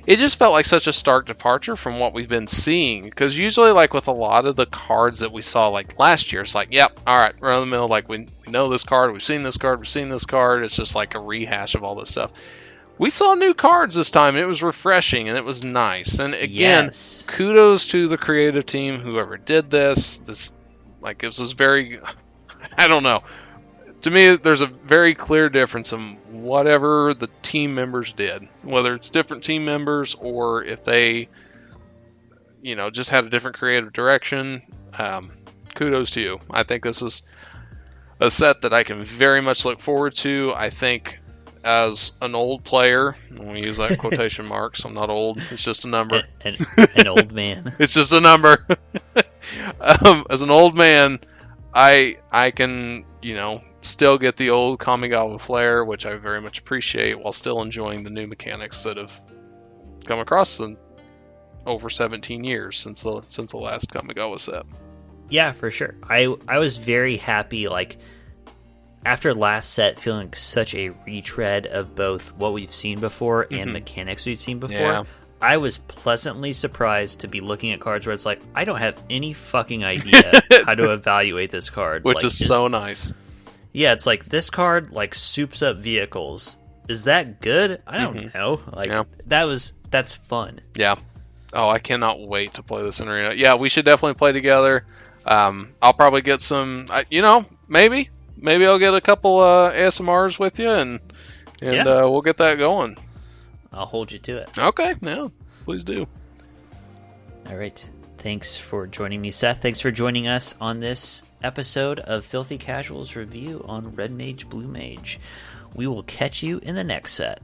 D: It just felt like such a stark departure from what we've been seeing. Because usually, with a lot of the cards that we saw last year, it's yep, all right, we're in the middle. We know this card, we've seen this card, we've seen this card. It's just a rehash of all this stuff. We saw new cards this time. It was refreshing and it was nice. And again, kudos to the creative team, whoever did this. This was very, I don't know. To me, there's a very clear difference in whatever the team members did, whether it's different team members or if they, just had a different creative direction. Kudos to you. I think this is a set that I can very much look forward to. I think as an old player, and we use that quotation marks, I'm not old, it's just a number.
A: An old man.
D: It's just a number. As an old man, I can, still get the old Kamigawa flair, which I very much appreciate, while still enjoying the new mechanics that have come across in over 17 years since the last Kamigawa set. Yeah,
A: for sure. I was very happy, after last set, feeling such a retread of both what we've seen before and mechanics we've seen before.
D: Yeah.
A: I was pleasantly surprised to be looking at cards where it's I don't have any fucking idea how to evaluate this card.
D: Which is so nice.
A: Yeah, it's this card soups up vehicles. Is that good? I don't know. That's fun.
D: Yeah. Oh, I cannot wait to play this in Arena. Yeah, we should definitely play together. I'll probably get some, maybe I'll get a couple ASMRs with you and we'll get that going.
A: I'll hold you to it.
D: Okay, yeah, please do.
A: All right. Thanks for joining me, Seth. Thanks for joining us on this episode of Filthy Casuals Review on Red Mage, Blue Mage. We will catch you in the next set.